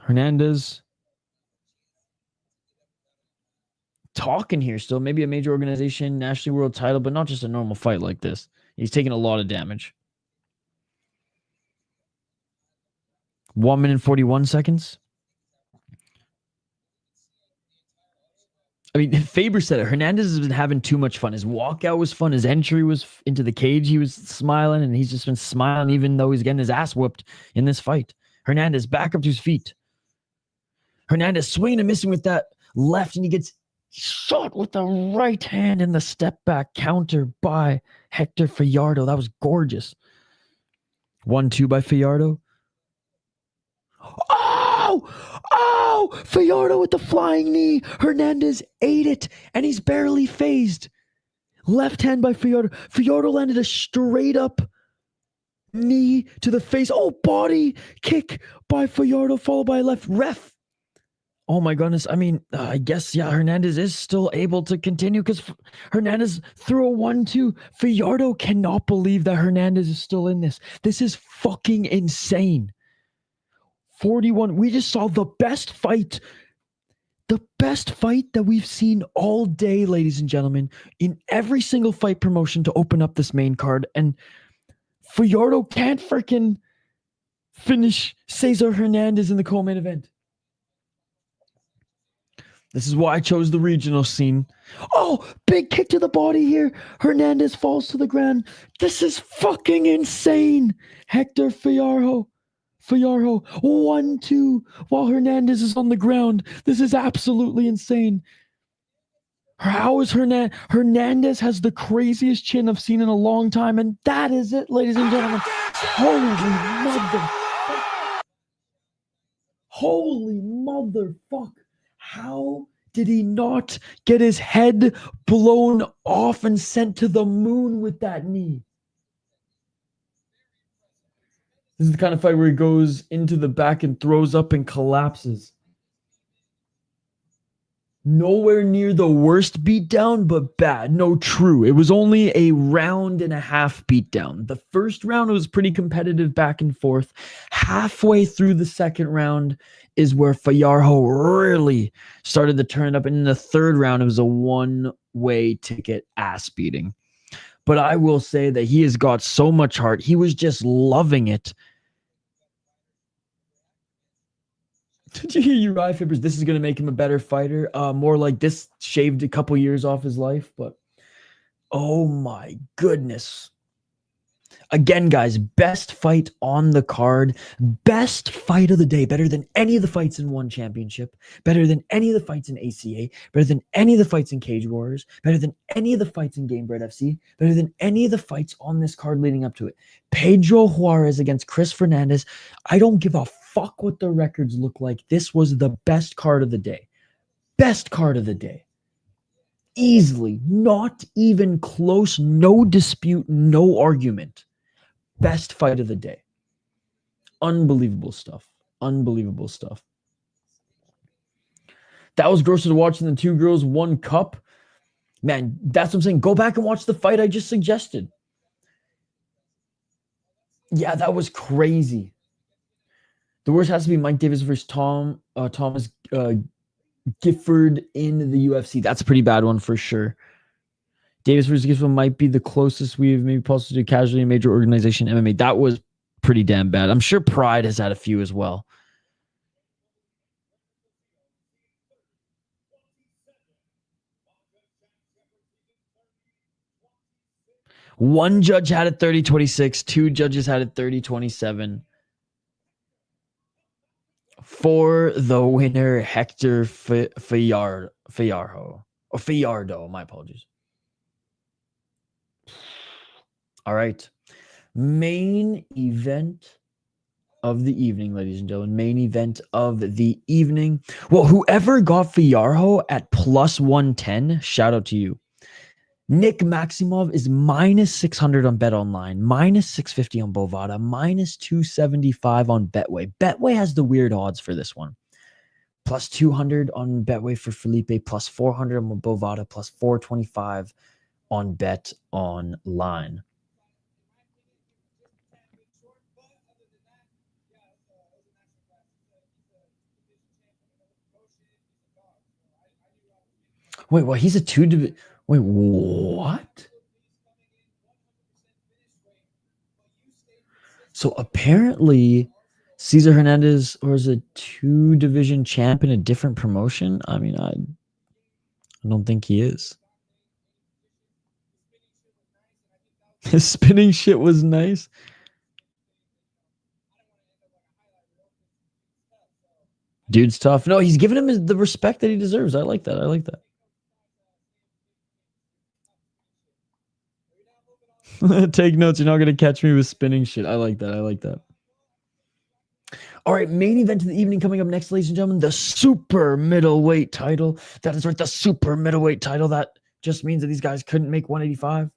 Hernandez talking here still. Maybe a major organization, national world title, but not just a normal fight like this. He's taking a lot of damage. 1 minute 41 seconds. I mean, Faber said it. Hernandez has been having too much fun. His walkout was fun. His entry was into the cage. He was smiling, and he's just been smiling even though he's getting his ass whooped in this fight. Hernandez back up to his feet. Hernandez swinging and missing with that left, and he gets shot with the right hand in the step back counter by Hector Fajardo. That was gorgeous. 1-2 by Fajardo. Oh, Fajardo with the flying knee. Hernandez ate it, and he's barely phased. Left hand by Fajardo. Fajardo landed a straight up knee to the face. Oh, body kick by Fajardo, followed by a left ref. Oh my goodness. I mean, I guess, yeah, Hernandez is still able to continue because Hernandez threw a 1-2. Fajardo cannot believe that Hernandez is still in this. This is fucking insane. 41. We just saw the best fight the best fight that we've seen all day, ladies and gentlemen, in every single fight promotion to open up this main card. And Fajardo can't freaking finish Cesar Hernandez in the co-main event. This is why I chose the regional scene. Oh, big kick to the body here. Hernandez falls to the ground. This is fucking insane. Hector Fajardo. 1-2 while Hernandez is on the ground. This is absolutely insane. How is Hernandez has the craziest chin I've seen in a long time, and that is it, ladies and gentlemen. Holy motherfuck. How did he not get his head blown off and sent to the moon with that knee? This is the kind of fight where he goes into the back and throws up and collapses. Nowhere near the worst beatdown, but bad. No, true. It was only a round and a half beatdown. The first round was pretty competitive back and forth. Halfway through the second round is where Fajardo really started to turn up. And in the third round, it was a one-way ticket ass beating. But I will say that he has got so much heart. He was just loving it. Did you hear Uriah Faber? This is going to make him a better fighter. More like this shaved a couple years off his life. But oh my goodness. Again, guys, best fight on the card. Best fight of the day. Better than any of the fights in One Championship. Better than any of the fights in ACA. Better than any of the fights in Cage Warriors. Better than any of the fights in Gamebred FC. Better than any of the fights on this card leading up to it. Pedro Juarez against Chris Fernandez. I don't give a fuck what the records look like. This was the best card of the day. Best card of the day. Easily. Not even close. No dispute. No argument. Best fight of the day. Unbelievable stuff. Unbelievable stuff. That was grosser to watch than the Two Girls, One Cup. Man, that's what I'm saying. Go back and watch the fight I just suggested. Yeah, that was crazy. The worst has to be Mike Davis versus Thomas Gifford in the UFC. That's a pretty bad one for sure. Davis versus Gifford might be the closest we've maybe possibly to casually in major organization MMA. That was pretty damn bad. I'm sure Pride has had a few as well. One judge had it 30-26. Two judges had it 30-27. For the winner, Hector Fajardo. Or Fajardo, my apologies. All right. Main event of the evening, ladies and gentlemen. Main event of the evening. Well, whoever got Fajardo at plus 110, shout out to you. Nick Maximov is minus 600 on Bet Online, minus 650 on Bovada, minus 275 on Betway. Betway has the weird odds for this one. Plus 200 on Betway for Felipe, plus 400 on Bovada, plus 425 on Bet Online. Wait, well, he's a Wait, what? So apparently Cesar Hernandez is a 2-division champ in a different promotion. I mean, I don't think he is. His spinning shit was nice. Dude's tough. No, he's giving him the respect that he deserves. I like that. I like that. Take notes. You're not going to catch me with spinning shit. I like that. I like that. All right, main event of the evening coming up next, ladies and gentlemen, the super middleweight title. That is right, the super middleweight title. That just means that these guys couldn't make 185.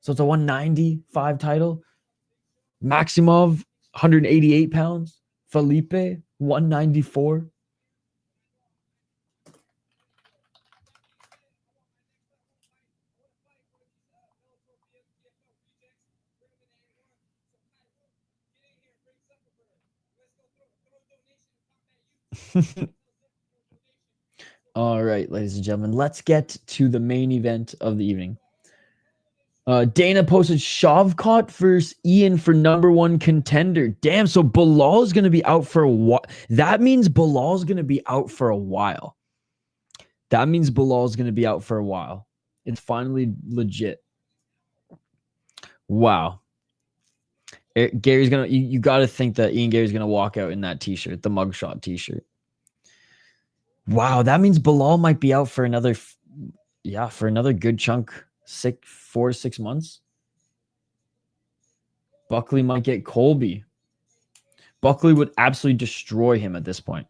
So it's a 195 title. Maximov, 188 pounds. Felipe, 194. All right, ladies and gentlemen, let's get to the main event of the evening. Dana posted Shavkat versus Ian for #1 contender. Damn, so Bilal is going to be out for a while. That means Bilal is going to be out for a while. It's finally legit. Wow. Gary's going to, you got to think that Ian Gary's going to walk out in that t-shirt, the mugshot t-shirt. Wow, that means Bilal might be out for another good chunk, 4 to 6 months. Buckley might get Colby. Buckley would absolutely destroy him at this point.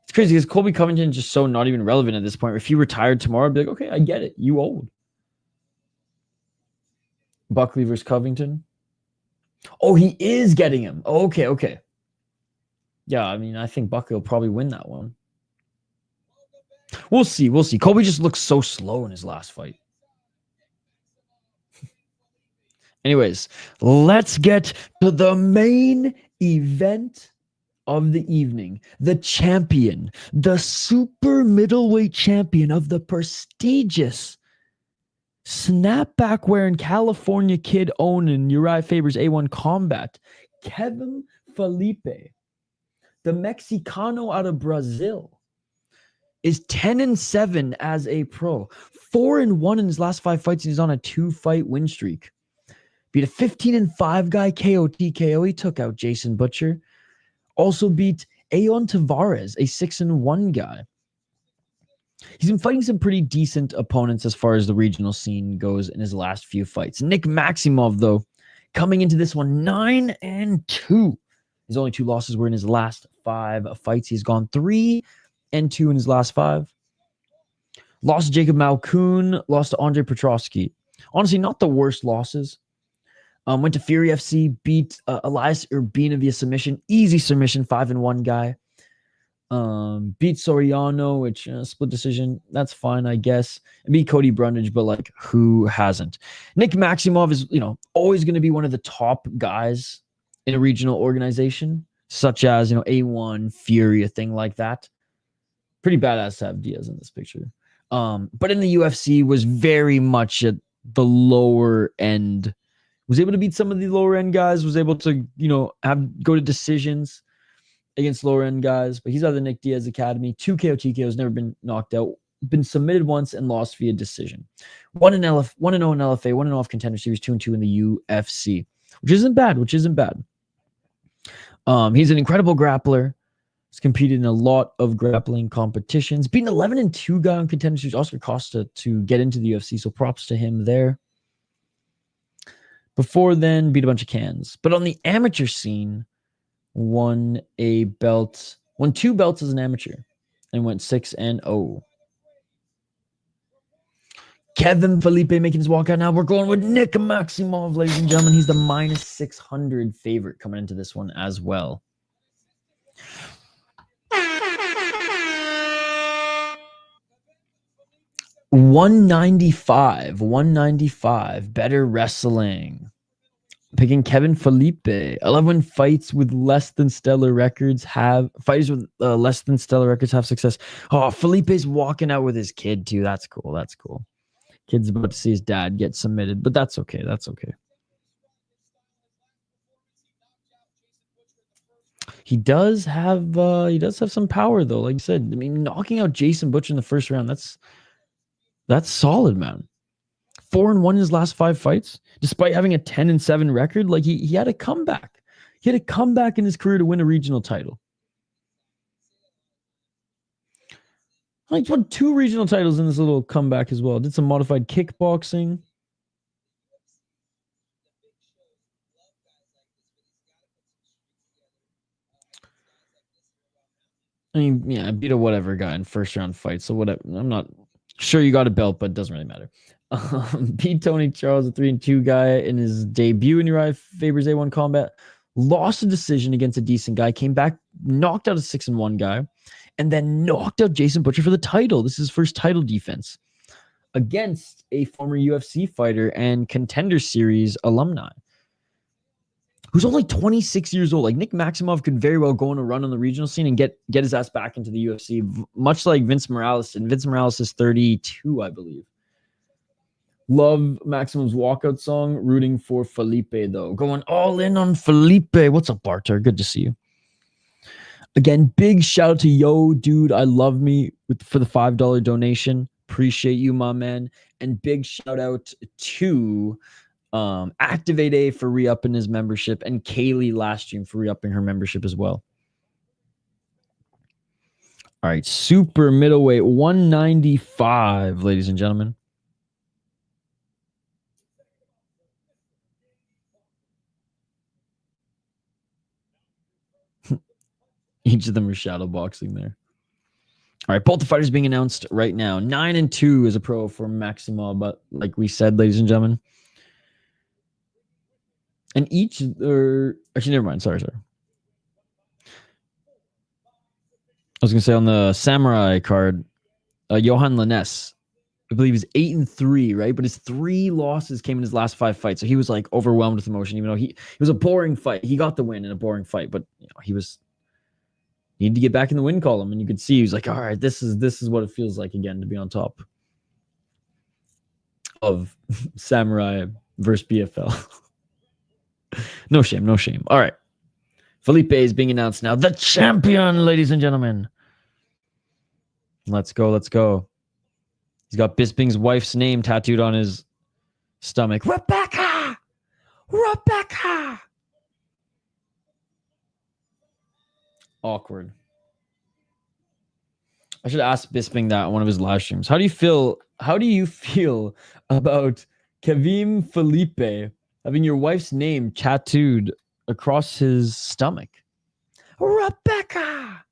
It's crazy because Colby Covington is just so not even relevant at this point. If he retired tomorrow, I'd be like, okay, I get it. You old. Buckley versus Covington. Oh, he is getting him. Oh, okay. Yeah, I mean, I think Buckley will probably win that one. We'll see. Colby just looks so slow in his last fight. Anyways, let's get to the main event of the evening. The champion, the super middleweight champion of the prestigious snapback wearing California kid owning Urijah Faber's A1 Combat, Kevem Felipe, the Mexicano out of Brazil, is 10-7 as a pro, 4-1 in his last 5 fights, and he's on a 2-fight win streak. Beat a 15-5 guy, KO. He took out Jason Butcher. Also beat Ayon Tavares, a 6-1 guy. He's been fighting some pretty decent opponents as far as the regional scene goes in his last few fights. Nick Maximov, though, coming into this one 9-2. His only 2 losses were in his last 5 fights. He's gone 3-2 in his last 5. Lost to Jacob Malkoun, lost to Andre Petrosky. Honestly, not the worst losses. Went to Fury FC, beat Elias Urbina via submission. Easy submission, 5-1 guy. Beat Soriano, which split decision. That's fine, I guess. And beat Cody Brundage, but like, who hasn't? Nick Maximov is, always going to be one of the top guys in a regional organization, such as, A1, Fury, a thing like that. Pretty badass to have Diaz in this picture. But in the UFC was very much at the lower end. Was able to beat some of the lower end guys, was able to, go to decisions against lower end guys. But he's out of the Nick Diaz Academy. 2 KO TKOs, never been knocked out. Been submitted once and lost via decision. 1-0 in LFA, 1-0 off Contender Series, 2-2 in the UFC, which isn't bad. He's an incredible grappler. He's competed in a lot of grappling competitions. Beat an 11-2 guy on Contender Series, Oscar Costa, to get into the UFC. So props to him there. Before then, beat a bunch of cans. But on the amateur scene, won 2 belts as an amateur, and went 6-0. Kevin Felipe making his walkout now. We're going with Nick Maximov, ladies and gentlemen. He's the -600 favorite coming into this one as well. $195. Better wrestling. Picking Kevin Felipe. 11 fights with less than stellar records have success. Oh, Felipe's walking out with his kid too. That's cool. Kid's about to see his dad get submitted, but that's okay. He does have some power though. Like I said, I mean, knocking out Jason Butcher in the first round, that's solid, man. 4-1 in his last 5 fights, despite having a 10-7 record. Like he had a comeback. He had a comeback in his career to win a regional title. Like won 2 regional titles in this little comeback as well. Did some modified kickboxing. I mean, yeah, I beat a whatever guy in first round fight. So whatever. I'm not sure you got a belt, but it doesn't really matter. Beat Tony Charles, a 3-2 guy in his debut in Urijah Faber's A1 Combat. Lost a decision against a decent guy. Came back, knocked out a 6-1 guy, and then knocked out Jason Butcher for the title. This is his first title defense against a former UFC fighter and Contender Series alumni. who's only 26 years old. Like Nick Maximov could very well go on a run on the regional scene and get his ass back into the UFC, much like Vince Morales. And Vince Morales is 32, I believe. Love Maximov's walkout song. Rooting for Felipe, though. Going all in on Felipe. What's up, Barter? Good to see you. Again, big shout out to Yo, dude. I love me for the $5 donation. Appreciate you, my man. And big shout out to Activate A for re-upping his membership, and Kaylee last stream for re-upping her membership as well. All right, super middleweight 195, ladies and gentlemen. Each of them are shadow boxing there. All right, both the fighters being announced right now. 9-2 is a pro for Maximov, but like we said, ladies and gentlemen, and each are actually never mind. Sorry. I was gonna say on the Samurai card, Yohance, I believe he's 8-3, right? But his 3 losses came in his last 5 fights, so he was like overwhelmed with emotion. Even though it was a boring fight, he got the win in a boring fight, but you know, he needed to get back in the win column, and you could see he was like, all right, this is what it feels like again to be on top of Samurai versus BFL. No shame. All right. Felipe is being announced now. The champion, ladies and gentlemen. Let's go. He's got Bisping's wife's name tattooed on his stomach. Rebecca! Awkward. I should ask Bisping that on one of his live streams. How do you feel about Kevem Felipe having your wife's name tattooed across his stomach? Rebecca!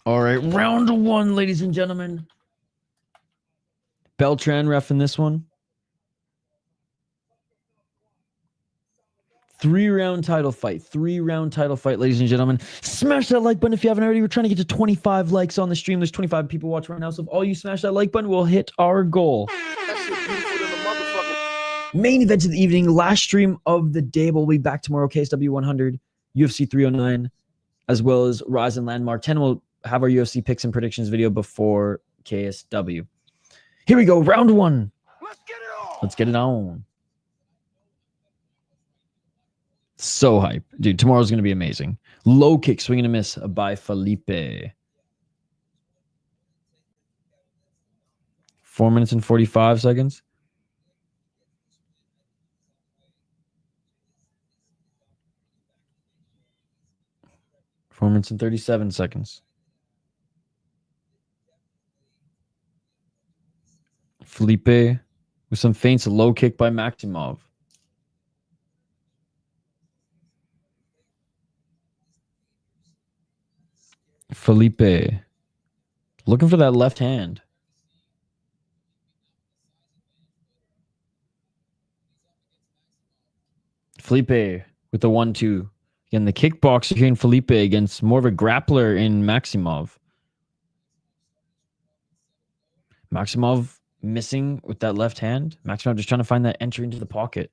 All right, round 1, ladies and gentlemen. Beltran ref in this one. 3-round title fight. 3-round title fight, ladies and gentlemen. Smash that like button if you haven't already. We're trying to get to 25 likes on the stream. There's 25 people watching right now. So if all you smash that like button, we'll hit our goal. Main event of the evening. Last stream of the day. We'll be back tomorrow. KSW 100, UFC 309, as well as Rise and Landmark 10. We'll have our UFC picks and predictions video before KSW. Here we go. Round 1. Let's get it on. So hype. Dude, tomorrow's going to be amazing. Low kick, swing and a miss by Felipe. 4 minutes and 45 seconds. Four minutes and 37 seconds. Felipe with some feints, a low kick by Maximov. Felipe looking for that left hand. Felipe with the 1-2. Again, the kickboxer here in Felipe against more of a grappler in Maximov. Maximov missing with that left hand. Maximov just trying to find that entry into the pocket.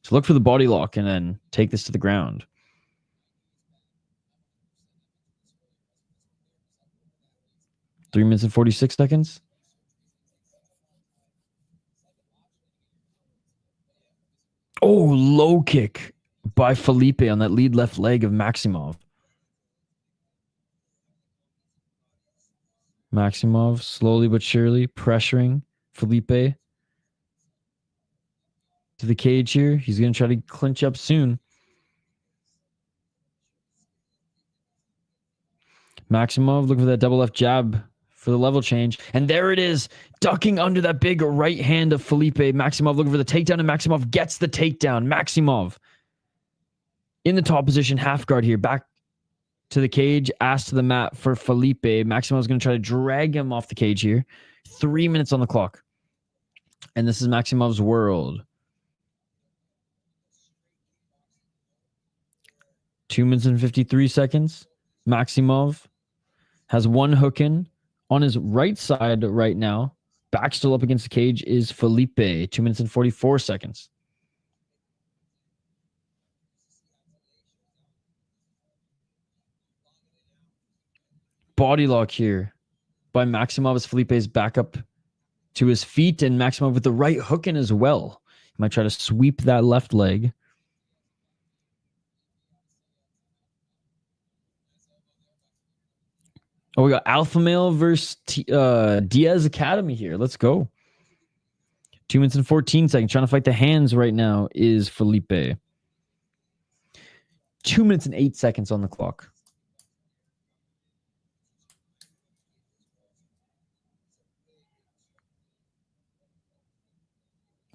So look for the body lock and then take this to the ground. Three minutes and 46 seconds. Oh, low kick by Felipe on that lead left leg of Maximov. Maximov slowly but surely pressuring Felipe to the cage here. He's going to try to clinch up soon. Maximov looking for that double left jab for the level change. And there it is, ducking under that big right hand of Felipe. Maximov looking for the takedown, and Maximov gets the takedown. Maximov in the top position, half guard here. Back to the cage, ass to the mat for Felipe. Maximov's going to try to drag him off the cage here. 3 minutes on the clock. And this is Maximov's world. 2 minutes and 53 seconds. Maximov has one hook in on his right side right now Back still up against the cage is Felipe. 2 minutes and 44 seconds. Body lock here by Maximov as Felipe is back up to his feet, and Maximov with the right hook in as well. He might try to sweep that left leg. Oh, we got Alpha Male versus Diaz Academy here. Let's go. 2 minutes and 14 seconds. Trying to fight the hands right now is Felipe. 2 minutes and 8 seconds on the clock.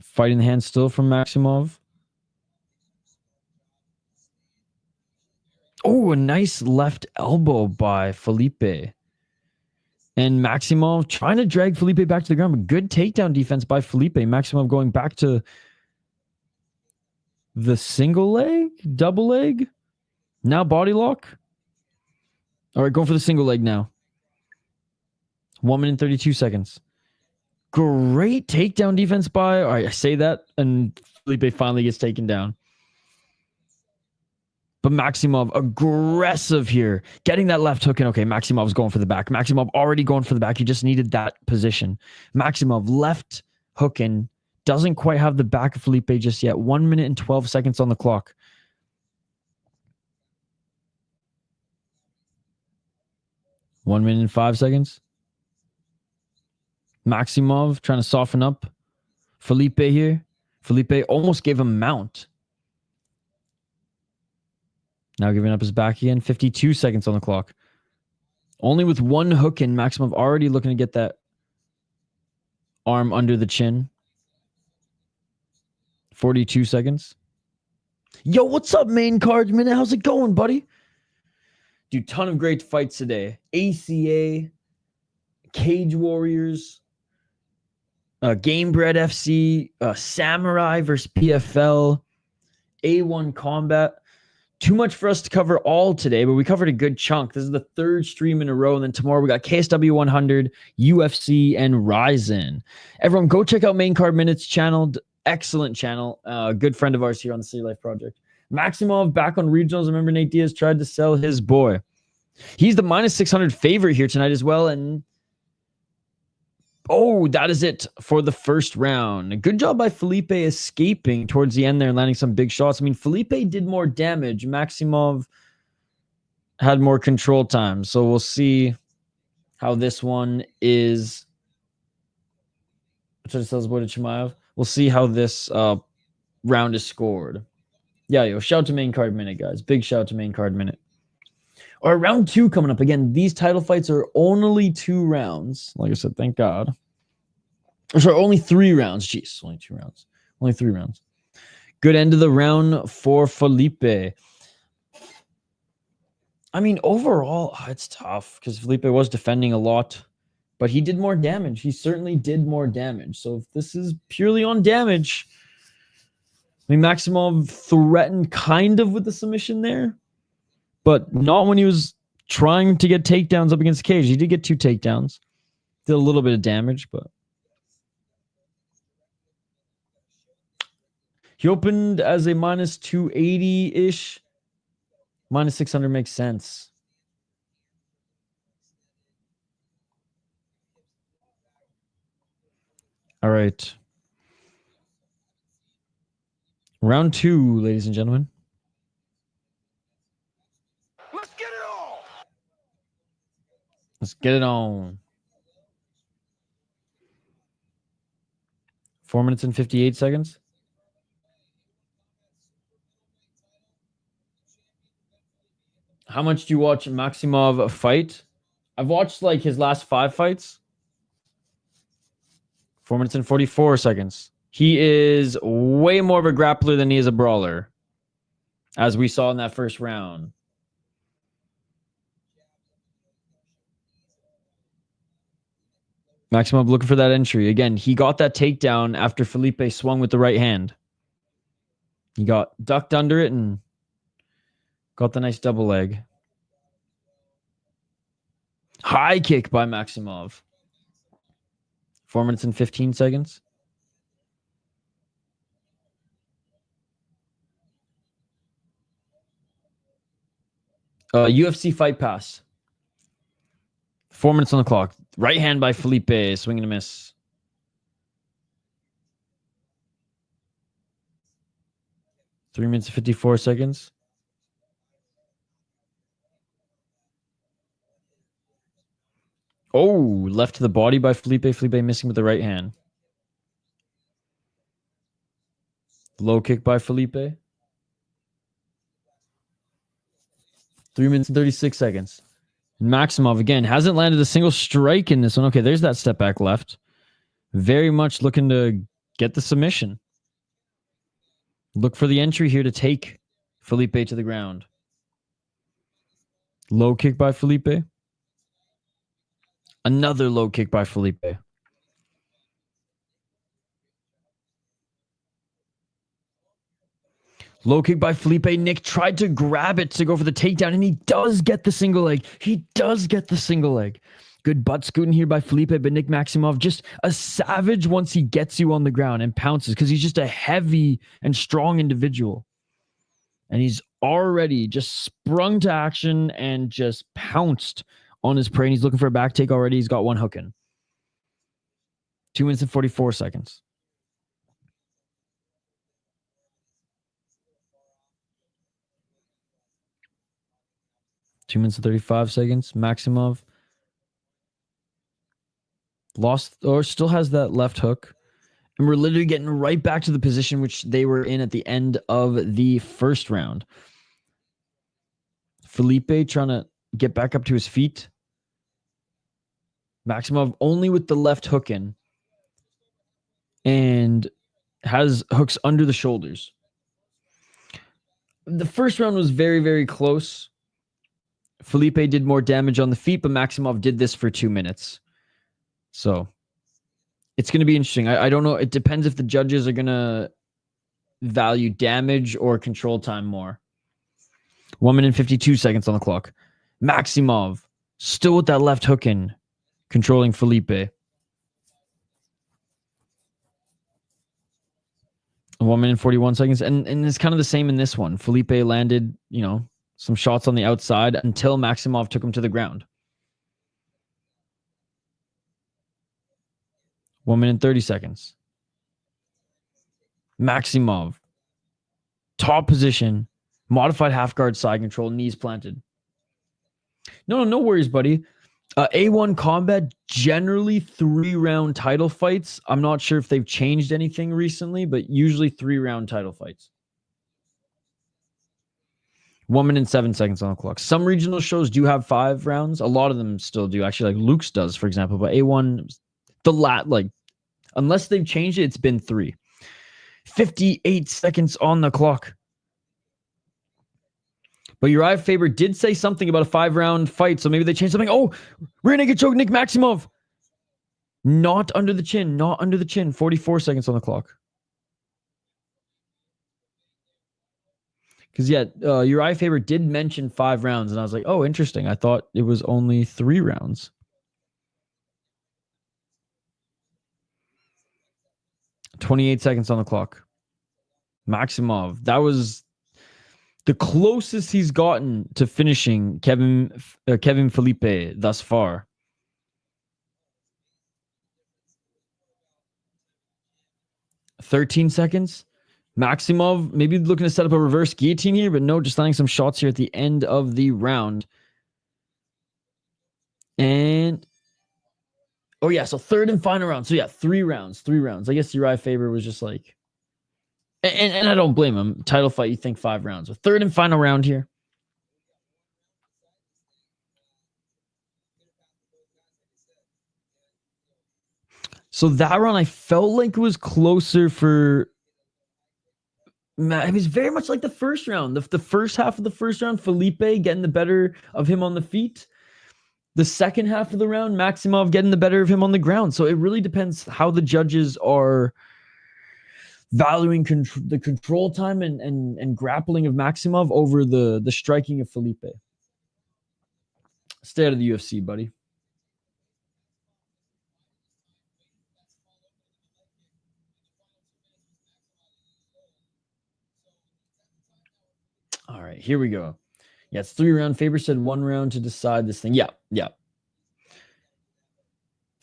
Fighting the hand still from Maximov. Oh, a nice left elbow by Felipe. And Maximov trying to drag Felipe back to the ground. But good takedown defense by Felipe. Maximov going back to the single leg, double leg. Now body lock. All right, going for the single leg now. 1 minute and 32 seconds. Great takedown defense by, all right, I say that, and Felipe finally gets taken down. But Maximov aggressive here. Getting that left hook in. Okay, Maximov's going for the back. Maximov already going for the back. He just needed that position. Maximov left hook in. Doesn't quite have the back of Felipe just yet. 1 minute and 12 seconds on the clock. One minute and 5 seconds. Maximov trying to soften up Felipe here. Felipe almost gave him mount. Now giving up his back again. 52 seconds on the clock. Only with one hook in. Maximov already looking to get that arm under the chin. 42 seconds. Yo, what's up, main card minute? How's it going, buddy? Dude, ton of great fights today. ACA, Cage Warriors, Gamebred FC, Samurai versus PFL, A1 Combat. Too much for us to cover all today, but we covered a good chunk. This is the third stream in a row. And then tomorrow we got KSW 100, UFC, and Ryzen. Everyone, go check out Main Card Minutes channel. Excellent channel. Good friend of ours here on the City Life Project. Maximov back on regionals. Remember, Nate Diaz tried to sell his boy. He's the minus 600 favorite here tonight as well. And oh, that is it for the first round. Good job by Felipe escaping towards the end there and landing some big shots. I mean, Felipe did more damage. Maximov had more control time. So we'll see how this one is. We'll see how this round is scored. Yeah, yo, shout out to Main Card Minute, guys. Big shout out to Main Card Minute. All right, round 2 coming up. Again, these title fights are only 2 rounds. Like I said, thank God. Or sorry, only 3 rounds. Jeez, only 2 rounds. Only 3 rounds. Good end of the round for Felipe. I mean, overall, it's tough because Felipe was defending a lot, but he did more damage. He certainly did more damage. So if this is purely on damage, I mean, Maximov threatened kind of with the submission there, but not when he was trying to get takedowns up against the cage. He did get 2 takedowns. Did a little bit of damage, but he opened as a minus 280-ish. Minus 600 makes sense. All right. Round 2, ladies and gentlemen. Let's get it on. Let's get it on. 4 minutes and 58 seconds. How much do you watch Maximov fight? I've watched like his last 5 fights. 4 minutes and 44 seconds. He is way more of a grappler than he is a brawler, as we saw in that first round. Maximov looking for that entry. Again, he got that takedown after Felipe swung with the right hand. He got ducked under it and got the nice double leg. High kick by Maximov. 4 minutes and 15 seconds. UFC Fight Pass. 4 minutes on the clock. Right hand by Felipe. Swing and a miss. Three minutes and 54 seconds. Oh, left to the body by Felipe. Felipe missing with the right hand. Low kick by Felipe. 3 minutes and 36 seconds. Maximov, again, hasn't landed a single strike in this one. Okay, there's that step back left. Very much looking to get the submission. Look for the entry here to take Felipe to the ground. Low kick by Felipe. Another low kick by Felipe. Low kick by Felipe. Nick tried to grab it to go for the takedown, and he does get the single leg. He does get the single leg. Good butt scooting here by Felipe, but Nick Maximov just a savage once he gets you on the ground and pounces because he's just a heavy and strong individual. And he's already just sprung to action and just pounced on his prey. And he's looking for a back take already. He's got one hook in. 2 minutes and 44 seconds. Two minutes and 35 seconds. Maximov lost or still has that left hook. And we're literally getting right back to the position which they were in at the end of the first round. Felipe trying to get back up to his feet. Maximov only with the left hook in. And has hooks under the shoulders. The first round was very, very close. Felipe did more damage on the feet, but Maximov did this for 2 minutes. So it's going to be interesting. I don't know. It depends if the judges are going to value damage or control time more. 1 minute and 52 seconds on the clock. Maximov still with that left hook in, controlling Felipe. 1 minute and 41 seconds. And it's kind of the same in this one. Felipe landed, some shots on the outside until Maximov took him to the ground. 1 minute and 30 seconds. Maximov. Top position. Modified half guard side control. Knees planted. No worries, buddy. A1 Combat, generally 3-round title fights. I'm not sure if they've changed anything recently, but usually 3-round title fights. 1 minute and 7 seconds on the clock. Some regional shows do have 5 rounds. A lot of them still do. Actually, like Luke's does, for example. But A1, unless they've changed it, it's been 3. 58 seconds on the clock. But Urijah Faber did say something about a 5-round fight, so maybe they changed something. Oh, rear naked choke, Nick Maximov. Not under the chin, not under the chin. 44 seconds on the clock. Because, Urijah Faber did mention 5 rounds, and I was like, oh, interesting. I thought it was only 3 rounds. .28 seconds on the clock. Maximov. That was the closest he's gotten to finishing Kevem Felipe thus far. .13 seconds. Maximov maybe looking to set up a reverse guillotine here, but no, just landing some shots here at the end of the round. And so third and final round. So 3 rounds. I guess Urijah Faber was just like, and I don't blame him. Title fight, you think 5 rounds. But third and final round here. So that round, I felt like it was closer for. It was very much like the first round. The first half of the first round, Felipe getting the better of him on the feet. The second half of the round, Maximov getting the better of him on the ground. So it really depends how the judges are valuing the control time and grappling of Maximov over the striking of Felipe. Stay out of the UFC, buddy. here we go. Yeah, it's 3-round. Faber said 1 round to decide this thing. Yeah.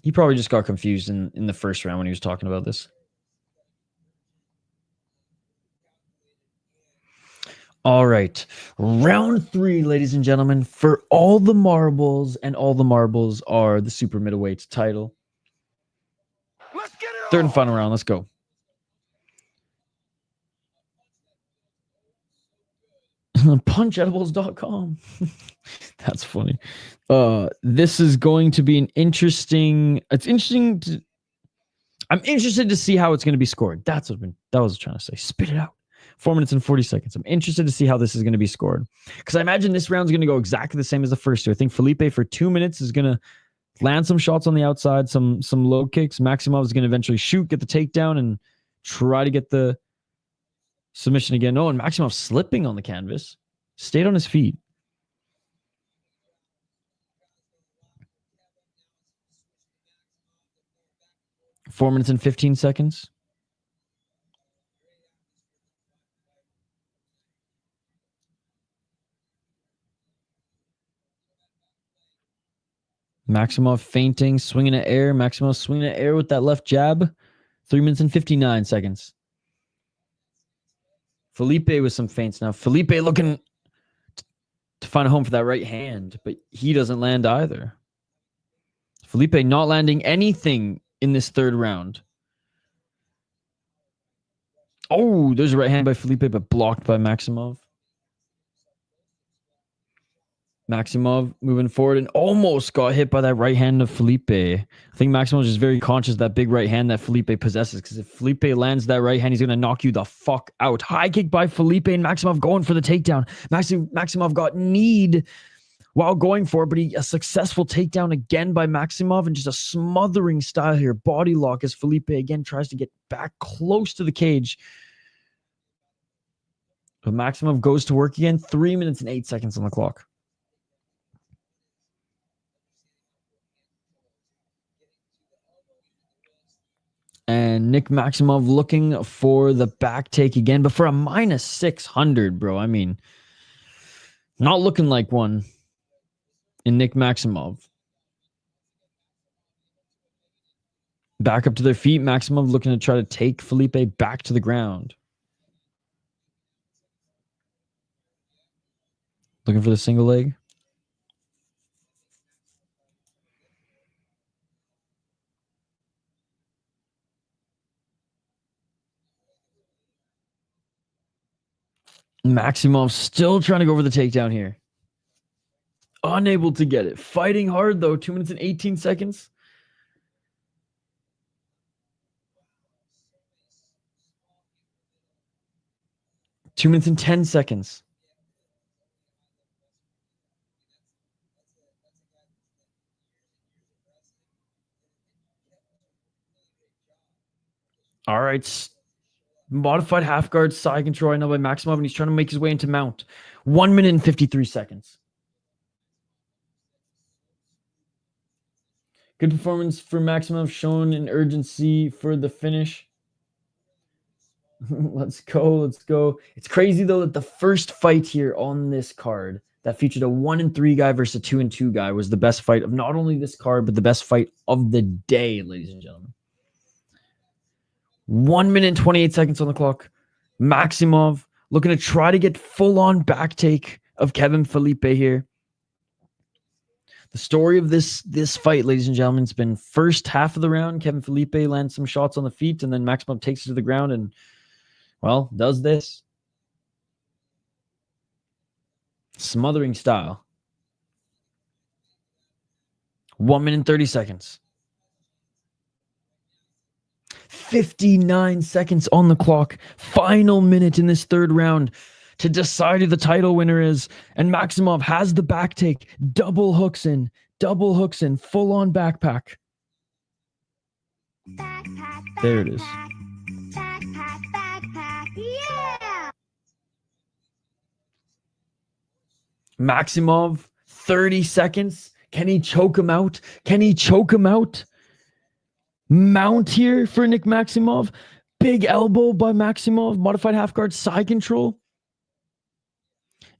He probably just got confused in the first round when he was talking about this. All right. Round 3, ladies and gentlemen, for all the marbles, and all the marbles are the super middleweight title. Let's get it Third and on. final round. Let's go. Punchedibles.com. That's funny. This is going to be an interesting. It's interesting to. I'm interested to see how it's going to be scored. That's what I was trying to say. Spit it out. 4 minutes and 40 seconds. I'm interested to see how this is going to be scored, because I imagine this round's going to go exactly the same as the first two. I think Felipe for 2 minutes is going to land some shots on the outside, some low kicks. Maximov is going to eventually shoot, get the takedown, and try to get the submission again. Oh, and Maximov slipping on the canvas. Stayed on his feet. Four minutes and 15 seconds. Maximov feinting, swinging at air. Maximov swinging at air with that left jab. 3 minutes and 59 seconds. Felipe with some feints now. Felipe looking to find a home for that right hand, but he doesn't land either. Felipe not landing anything in this third round. Oh, there's a right hand by Felipe, but blocked by Maximov. Maximov moving forward and almost got hit by that right hand of Felipe. I think Maximov is just very conscious of that big right hand that Felipe possesses, because if Felipe lands that right hand, he's going to knock you the fuck out. High kick by Felipe and Maximov going for the takedown. Maximov got kneed while going for it, but a successful takedown again by Maximov, and just a smothering style here. Body lock as Felipe again tries to get back close to the cage. But Maximov goes to work again. 3 minutes and 8 seconds on the clock. And Nick Maximov looking for the back take again, but for a minus 600, bro. I mean, not looking like one in Nick Maximov. Back up to their feet. Maximov looking to try to take Felipe back to the ground. Looking for the single leg. Maximov still trying to go over the takedown here. Unable to get it. Fighting hard, though. 2 minutes and 18 seconds. Two minutes and 10 seconds. All right. Modified half guard side control right now by Maximov, and he's trying to make his way into mount. 1 minute and 53 seconds. Good performance for Maximov, shown in urgency for the finish. Let's go. It's crazy, though, that the first fight here on this card that featured a 1-3 guy versus a 2-2 guy was the best fight of not only this card, but the best fight of the day, ladies and gentlemen. 1 minute and 28 seconds on the clock. Maximov looking to try to get full-on back take of Kevem Felipe here. The story of this fight, ladies and gentlemen, has been first half of the round, Kevem Felipe lands some shots on the feet, and then Maximov takes it to the ground and, well, does this. Smothering style. 1 minute and 30 seconds. 59 seconds on the clock. Final minute in this third round to decide who the title winner is. And Maximov has the back take. Double hooks in, full on backpack. There it is. Backpack. Yeah. Maximov, 30 seconds. Can he choke him out? Mount here for Nick Maximov. Big elbow by Maximov. Modified half guard side control.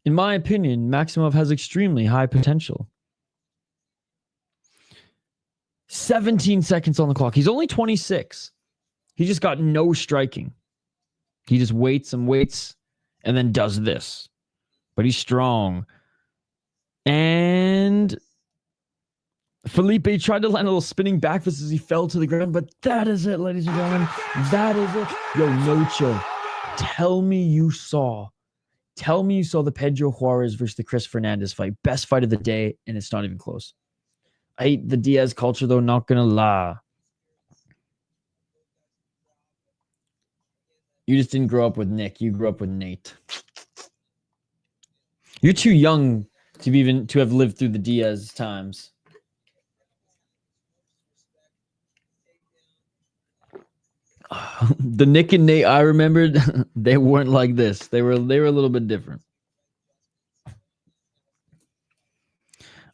In my opinion, Maximov has extremely high potential. 17 seconds on the clock. He's only 26. He just got no striking. He just waits and waits and then does this. But he's strong. And Felipe tried to land a little spinning back fist as he fell to the ground. But that is it, ladies and gentlemen. That is it. Yo, Nocho, tell me you saw the Pedro Juarez versus the Chris Fernandez fight. Best fight of the day, and it's not even close. I hate the Diaz culture, though, not gonna lie. You just didn't grow up with Nick. You grew up with Nate. You're too young to have lived through the Diaz times. The Nick and Nate I remembered, they weren't like this. They were a little bit different.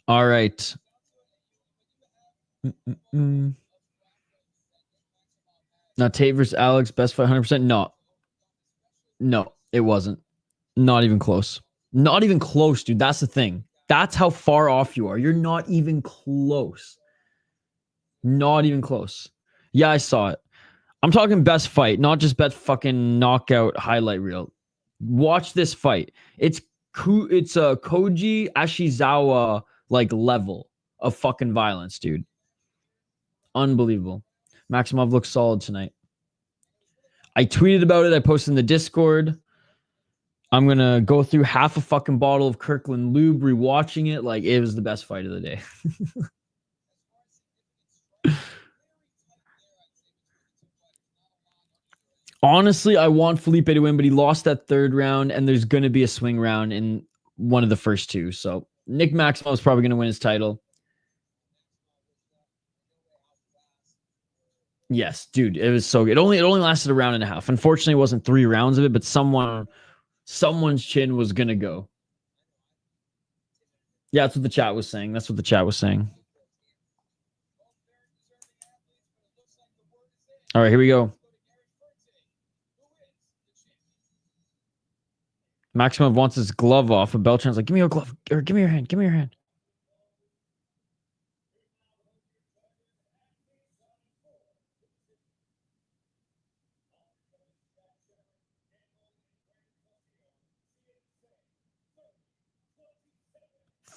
All right. Now Tate versus Alex, best fight 100%. No, it wasn't. Not even close. Not even close, dude. That's the thing. That's how far off you are. You're not even close. Not even close. Yeah, I saw it. I'm talking best fight, not just best fucking knockout highlight reel. Watch this fight. It's a Koji Ashizawa like level of fucking violence, dude. Unbelievable. Maximov looks solid tonight. I tweeted about it. I posted in the Discord. I'm going to go through half a fucking bottle of Kirkland Lube, rewatching it. Like, it was the best fight of the day. Honestly, I want Felipe to win, but he lost that third round, and there's going to be a swing round in one of the first two. So Nick Maximov is probably going to win his title. Yes, dude, it was so good. It only lasted a round and a half. Unfortunately, it wasn't 3 rounds of it, but someone's chin was going to go. Yeah, that's what the chat was saying. All right, here we go. Maximov wants his glove off, but Beltran's like, give me your glove, or give me your hand,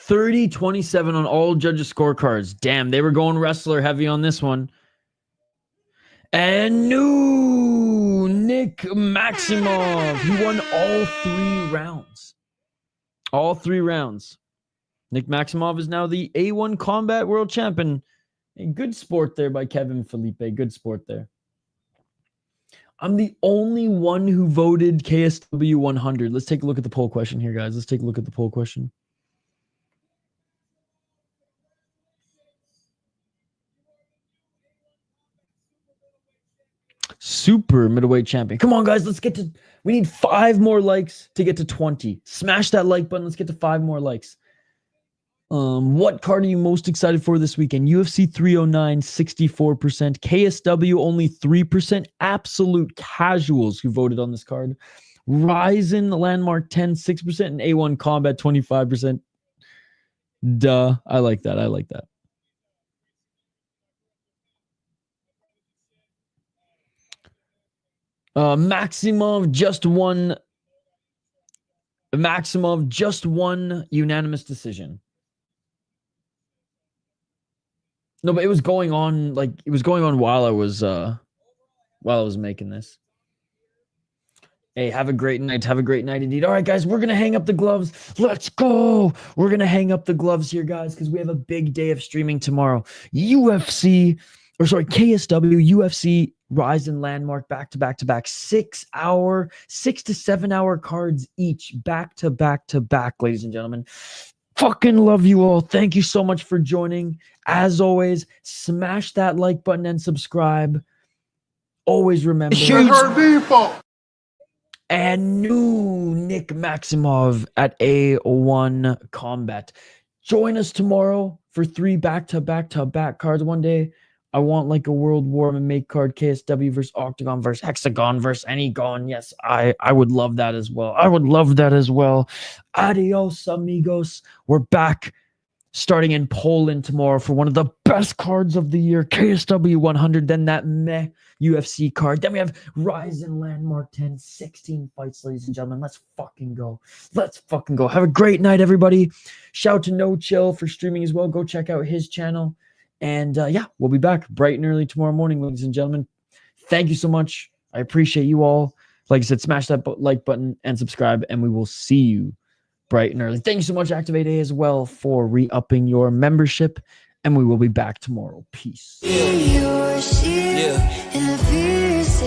30-27 on all judges' scorecards. Damn, they were going wrestler heavy on this one. And no, Nick Maximov. He won all 3 rounds. All 3 rounds. Nick Maximov is now the A1 Combat World Champion. A good sport there by Kevem Felipe. Good sport there. I'm the only one who voted KSW 100. Let's take a look at the poll question here, guys. Let's take a look at the poll question. Super middleweight champion. Come on, guys. We need 5 more likes to get to 20. Smash that like button. Let's get to 5 more likes. What card are you most excited for this weekend? UFC 309, 64%. KSW, only 3%. Absolute casuals who voted on this card. Ryzen, Landmark 10, 6%. And A1 Combat, 25%. Duh. I like that. Maximov just won unanimous decision. No, but it was going on while I was making this. Hey, have a great night. Have a great night indeed. All right, guys, we're gonna hang up the gloves. Let's go. We're gonna hang up the gloves here, guys, because we have a big day of streaming tomorrow. KSW, UFC, Rise and Landmark, back to back, 6 to 7 hour cards each, back to back, ladies and gentlemen. Fucking love you all. Thank you so much for joining. As always, smash that like button and subscribe. Always remember. And new Nick Maximov at A1 Combat. Join us tomorrow for 3 back to back cards. One day I want like a World War MMA card, KSW versus Octagon versus Hexagon versus Anygon. Yes, I would love that as well. I would love that as well. Adios, amigos. We're back starting in Poland tomorrow for one of the best cards of the year, KSW 100. Then that meh UFC card. Then we have Rise and Landmark 10, 16 fights, ladies and gentlemen. Let's fucking go. Let's fucking go. Have a great night, everybody. Shout out to No Chill for streaming as well. Go check out his channel. And yeah, we'll be back bright and early tomorrow morning, ladies and gentlemen. Thank you so much. I appreciate you all. Like I said, smash that like button and subscribe, and we will see you bright and early. Thank you so much, Activate A, as well, for re-upping your membership, and we will be back tomorrow. Peace. Yeah.